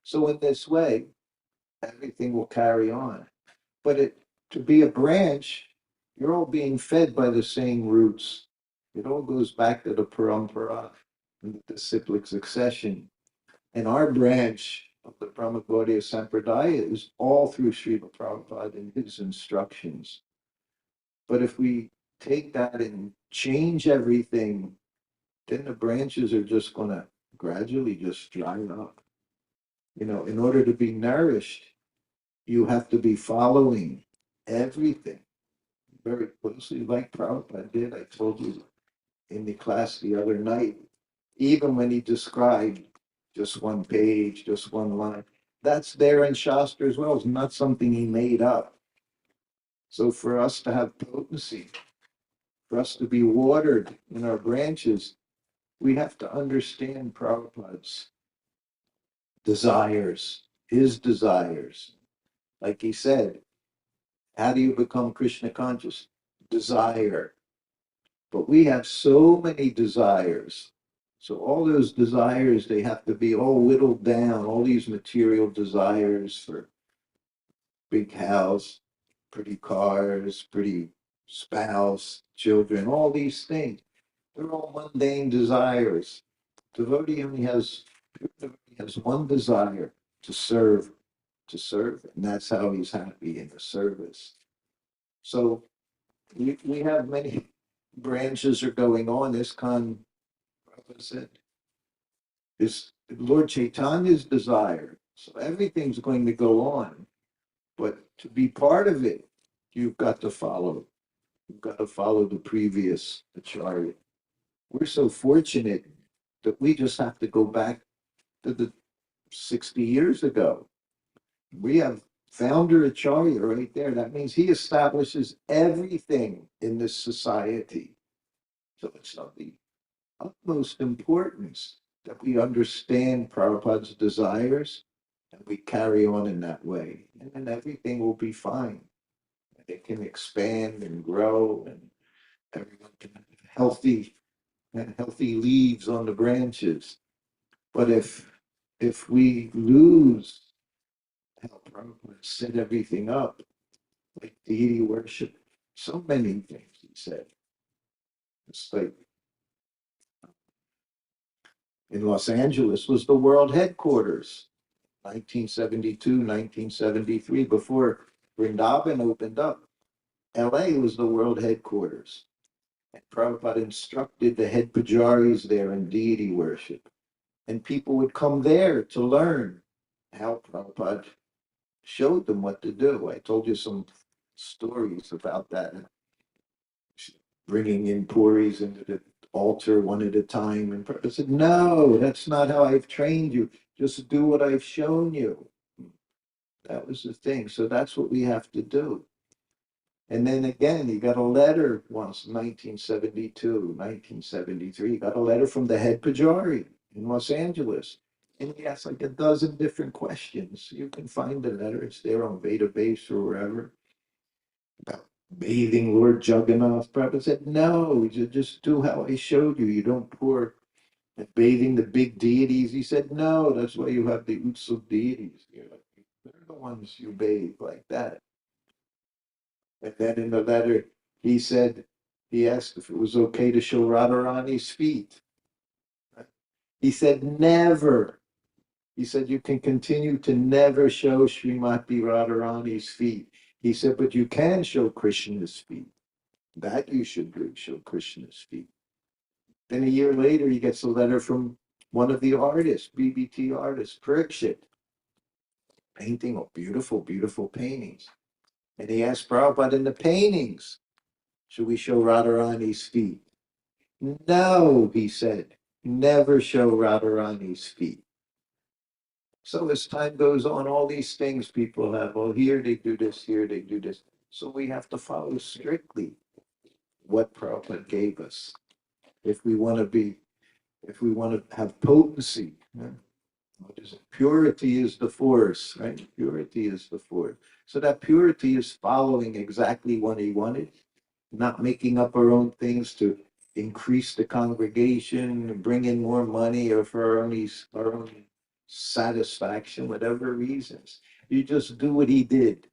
So in this way, everything will carry on. But to be a branch, you're all being fed by the same roots. It all goes back to the parampara and the disciplic succession. And our branch of the Brahma Gaudiya Sampradaya is all through Srila Prabhupada and his instructions. But if we take that and change everything, then the branches are just going to gradually just dry up. You know, in order to be nourished, you have to be following everything very closely, like Prabhupada did. I told you in the class the other night, even when he described just one page, just one line, that's there in Shastra as well. It's not something he made up. So for us to have potency, for us to be watered in our branches, we have to understand Prabhupada's desires, his desires. Like he said, how do you become Krishna conscious? Desire. But we have so many desires. So all those desires, they have to be all whittled down, all these material desires for big house, pretty cars, pretty spouse, children, all these things. They're all mundane desires. Devotee only has one desire to serve, and that's how he's happy in the service. So we have many branches are going on. ISKCON, Prabhupada said, is Lord Chaitanya's desire. So everything's going to go on. But to be part of it, you've got to follow. You've got to follow the previous acharya. We're so fortunate that we just have to go back to the 60 years ago. We have founder acharya right there. That means he establishes everything in this society. So it's of the utmost importance that we understand Prabhupada's desires and we carry on in that way. And then everything will be fine. It can expand and grow and everyone can have healthy leaves on the branches. But if we lose how Prabhupada set everything up, like deity worship, so many things he said. It's like in Los Angeles was the world headquarters, 1972, 1973, before Vrindavan opened up. LA was the world headquarters. And Prabhupada instructed the head pujaris there in deity worship. And people would come there to learn how Prabhupada showed them what to do. I told you some stories about that, bringing in puris into the altar one at a time. And Prabhupada said, no, that's not how I've trained you. Just do what I've shown you. That was the thing. So that's what we have to do. And then again, he got a letter once, 1972, 1973. He got a letter from the head pujari in Los Angeles. And he asked like a dozen different questions. You can find the letter. It's there on Database or wherever. About bathing Lord Jagannath. Prabhupada said, no, you just do how I showed you. You don't pour bathing the big deities. He said, no, that's why you have the Utsav deities. They're the ones you bathe like that. And then in the letter, he said, he asked if it was okay to show Radharani's feet. He said, never. He said, you can continue to never show Srimati Radharani's feet. He said, but you can show Krishna's feet. That you should do, show Krishna's feet. Then a year later, he gets a letter from one of the artists, BBT artists, Parikshit, painting beautiful, beautiful paintings. And he asked Prabhupada, in the paintings, should we show Radharani's feet? No, he said, never show Radharani's feet. So as time goes on, all these things people have, well, here they do this, here they do this. So we have to follow strictly what Prabhupada gave us. If we want to be, if we want to have potency, what is it? Purity is the force, right? Purity is the force. So that purity is following exactly what he wanted, not making up our own things to increase the congregation, bring in more money, or for our own satisfaction, whatever reasons. You just do what he did,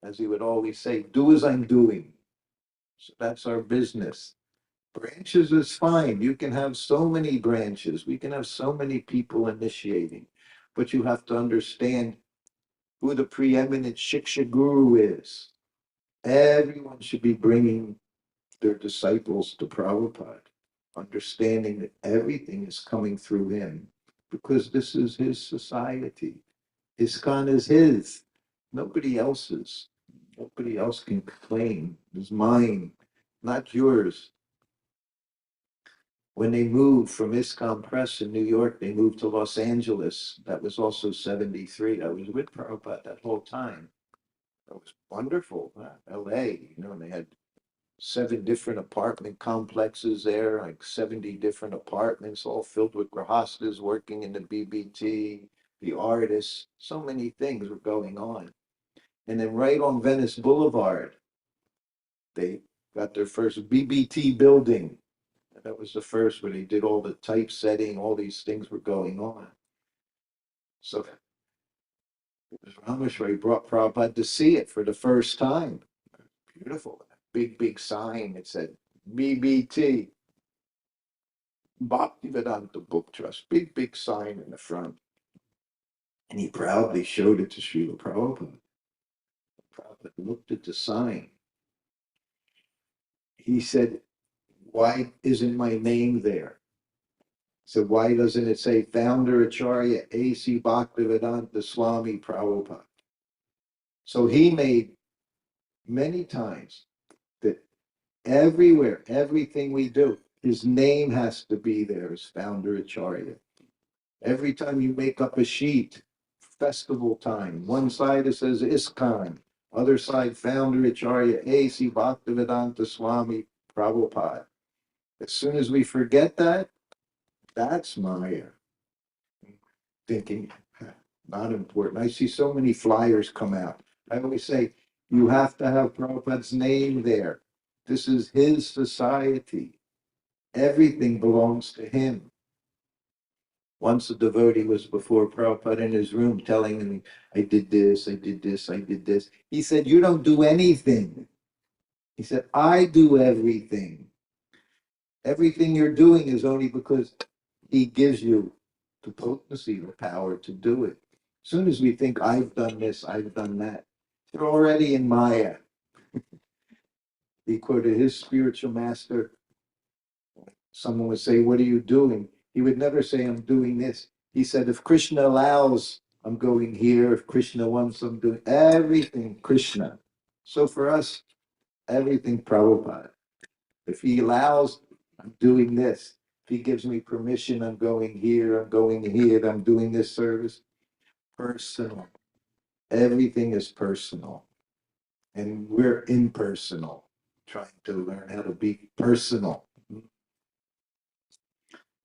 as he would always say, do as I'm doing. So that's our business. Branches is fine. You can have so many branches. We can have so many people initiating. But you have to understand who the preeminent Shiksha Guru is. Everyone should be bringing their disciples to Prabhupada, understanding that everything is coming through him because this is his society. ISKCON is his, nobody else's. Nobody else can claim. It's mine, not yours. When they moved from ISKCON Press in New York, they moved to Los Angeles. That was also 73. I was with Prabhupada that whole time. It was wonderful. LA, they had 7 different apartment complexes there, like 70 different apartments, all filled with grahastas working in the BBT, the artists. So many things were going on. And then right on Venice Boulevard, they got their first BBT building. That was the first where they did all the typesetting, all these things were going on. So Rameshwari brought Prabhupada to see it for the first time. Beautiful. Big, big sign. It said BBT, Bhaktivedanta Book Trust. Big, big sign in the front. And he proudly showed it to Srila Prabhupada. Prabhupada looked at the sign. He said, why isn't my name there? So why doesn't it say Founder Acharya A.C. Bhaktivedanta Swami Prabhupada? So he made many times that everywhere, everything we do, his name has to be there as Founder Acharya. Every time you make up a sheet, festival time, one side it says ISKCON, other side Founder Acharya A.C. Bhaktivedanta Swami Prabhupada. As soon as we forget that, that's Maya. Thinking, not important. I see so many flyers come out. I always say, you have to have Prabhupada's name there. This is his society. Everything belongs to him. Once a devotee was before Prabhupada in his room telling him, I did this, I did this, I did this. He said, you don't do anything. He said, I do everything. Everything you're doing is only because he gives you the potency, the power to do it. As soon as we think, I've done this, I've done that, they're already in Maya. He quoted his spiritual master. Someone would say, what are you doing? He would never say, I'm doing this. He said, if Krishna allows, I'm going here. If Krishna wants, I'm doing everything Krishna. So for us, everything Prabhupada. If he allows, I'm doing this. If he gives me permission, I'm going here, I'm going here, I'm doing this service. Personal. Everything is personal. And we're impersonal, trying to learn how to be personal.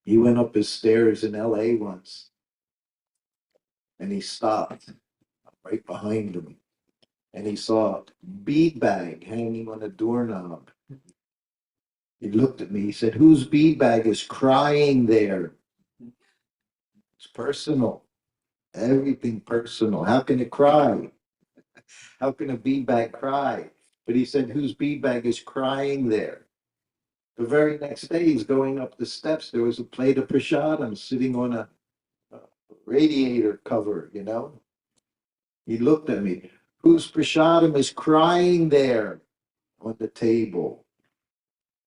He went up his stairs in LA once and he stopped right behind him and he saw a bead bag hanging on a doorknob. He looked at me, he said, whose bead bag is crying there? It's personal. Everything personal. How can it cry? How can a bead bag cry? But he said, whose bead bag is crying there? The very next day, he's going up the steps. There was a plate of prasadam sitting on a radiator cover, He looked at me. Whose prasadam is crying there on the table?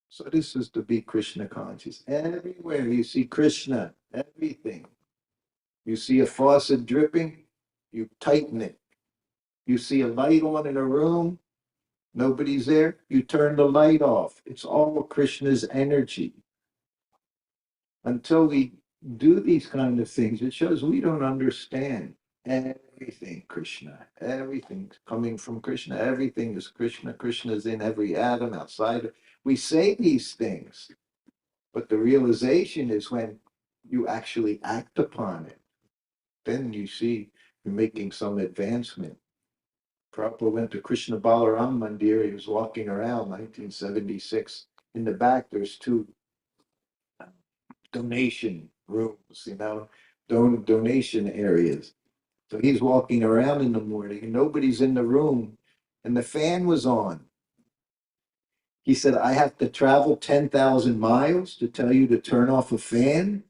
So this is to be Krishna conscious. Everywhere you see Krishna, everything. You see a faucet dripping, you tighten it. You see a light on in a room, nobody's there, you turn the light off. It's all Krishna's energy. Until we do these kind of things, it shows we don't understand everything Krishna. Everything's coming from Krishna. Everything is Krishna. Krishna is in every atom outside. We say these things, but the realization is when you actually act upon it. Then you see you're making some advancement. Prabhupada went to Krishna Balaram Mandir. He was walking around 1976. In the back, there's two donation rooms, donation areas. So he's walking around in the morning and nobody's in the room and the fan was on. He said, I have to travel 10,000 miles to tell you to turn off a fan?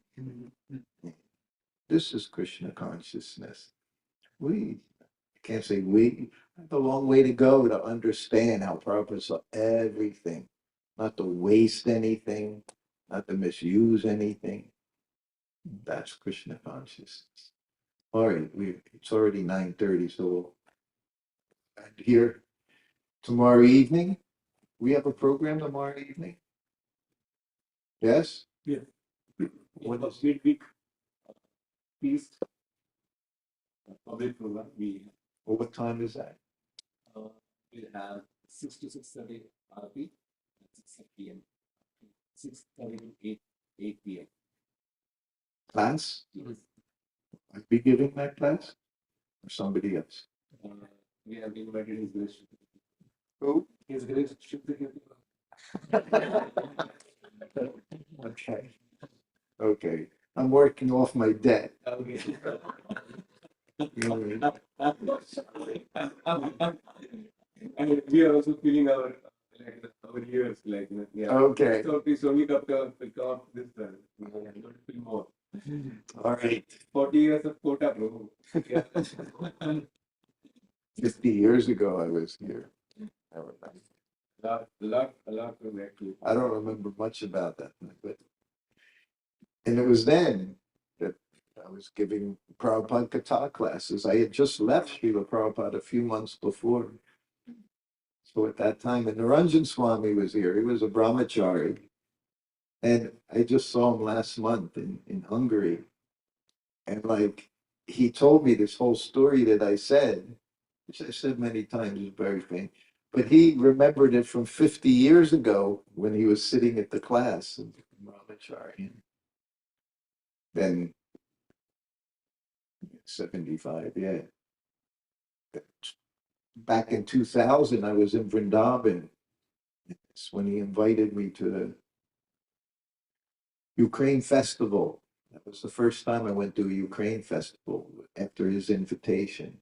This is Krishna consciousness. I can't say we have a long way to go to understand how Prabhupada saw everything, not to waste anything, not to misuse anything. That's Krishna consciousness. All right, it's already 9:30, so we'll end here. Tomorrow evening, we have a program tomorrow evening? Yes? Yeah. What is Midweek feast, public program. what time is that? We'll have 6 to 6:30 RP, 6 p.m. 6:30 to 8 p.m. Class? Yes. I'd be giving that class? Or somebody else? We have invited His Grace. Who? His Grace Srutakirti. Okay. Okay. I'm working off my debt. Okay. You know what I mean? And we are also feeling our years yeah. Okay. So please only come to this time. We want to feel more. All right. 40 years of quota, Prabhu. Yeah. 50 years ago, I was here. I remember. A lot from actually. I don't remember much about that, but and it was then that I was giving Prabhupada Katha classes. I had just left Srila Prabhupada a few months before. So at that time, and Naranjan Swami was here. He was a brahmachari. And I just saw him last month in Hungary. And he told me this whole story that I said, which I said many times is very famous. But he remembered it from 50 years ago when he was sitting at the class in brahmachari. Then 75, yeah. Back in 2000, I was in Vrindavan. It's when he invited me to the Ukraine festival. That was the first time I went to a Ukraine festival after his invitation.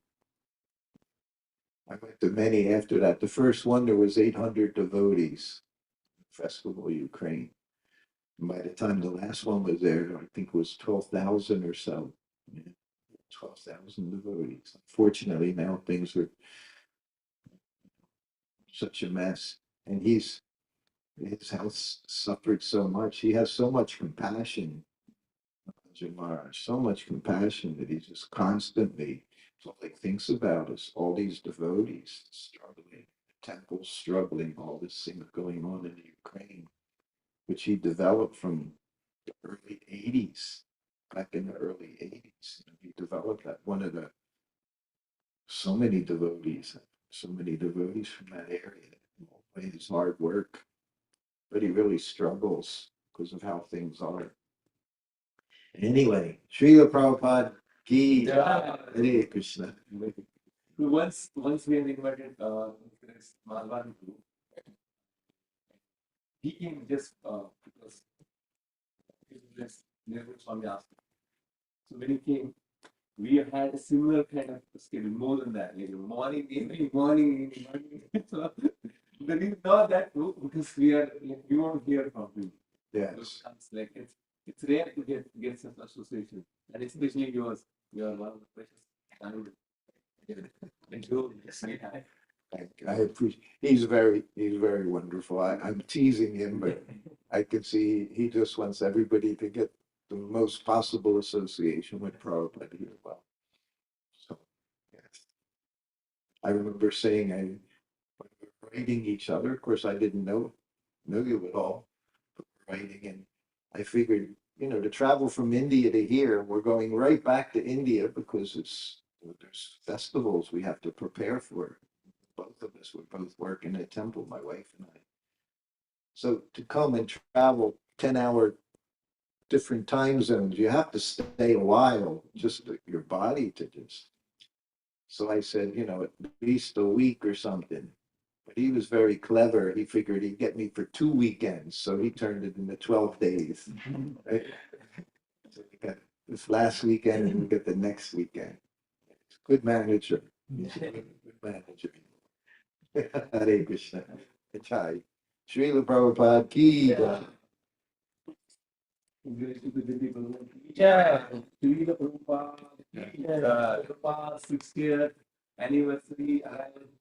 I went to many after that. The first one, there was 800 devotees, Festival Ukraine. And by the time the last one was there, I think it was 12,000 or so. Yeah, 12,000 devotees. Unfortunately, now things are such a mess. And his health suffered so much. He has so much compassion, Jamara, so much compassion that he just constantly, it's all he thinks about is all these devotees struggling, temples struggling, all this thing going on in Ukraine, which he developed from the early 80s, back in the early 80s. He developed that so many devotees from that area, by his hard work, but he really struggles because of how things are. Anyway, Srila Prabhupada ki Yeah. Hare Krishna. Once we have invited this Malvan group, he came just because this Nehru Swami asked him. So when he came, we had a similar kind of schedule, more than that, morning, evening, morning, evening, morning. So there is not that group because we want to hear from him. Yes. It's rare to get such association, and especially yours. You are one of the precious. Thank you. Thank you. I appreciate, he's very wonderful. I'm teasing him, but I can see he just wants everybody to get the most possible association with Prabhupada as well. So, yes. I remember saying, when we were writing each other, of course, I didn't know you at all, but we're writing, and I figured, to travel from India to here, we're going right back to India because there's festivals we have to prepare for. Both of us would both work in a temple, my wife and I. So to come and travel 10-hour different time zones, you have to stay a while, just your body to just. So I said, at least a week or something. But he was very clever. He figured he'd get me for 2 weekends. So he turned it into 12 days. Right? So we got this last weekend and we get the next weekend. Good manager. Good manager. Hare Krishna. Jai. Srila Prabhupada ki jai. Yeah, Srila Prabhupada, Prabhupada 60th anniversary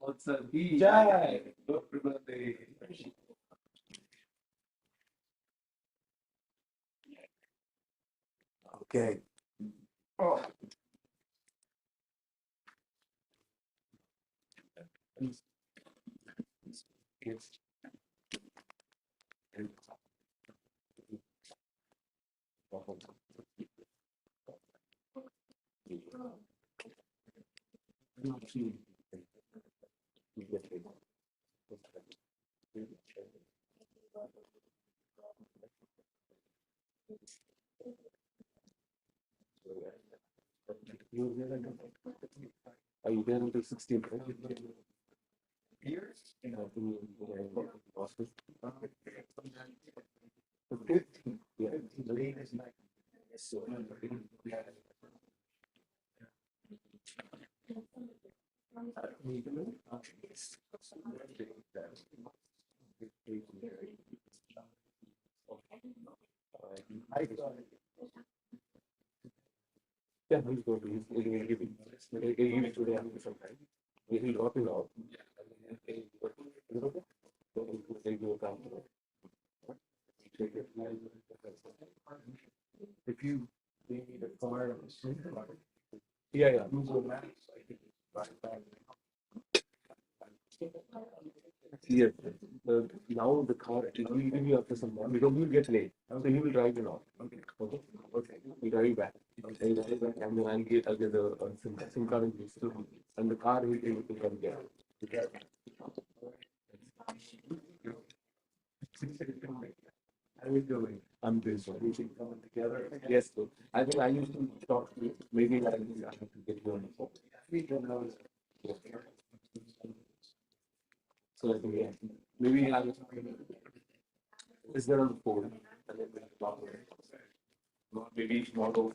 Mahotsav ki jai. Happy birthday. Okay. Oh. Are you there until 16? Years? Office. Yeah. Late as night. So, I thought Yeah, he's going to, he'll give it. He'll give it today after some time. He'll drop it off. Is it okay? So he'll go down to it. if you need a car, or a SIM card, Yeah. Google Maps, I think it's right back. Yes. Now the car, it will give you after some time because you'll get late. So he will drive you now. Okay. Okay. Okay. He'll drive you back. He'll drive you back and then I'll get the SIM card and the car he'll come get. How are we doing? I'm doing so. We should come together. Yes, so I think I used to talk to you. Maybe I have to get you on the phone. We don't know. So I think yeah. Maybe I is there on the phone and then we'll talk about it. Maybe tomorrow,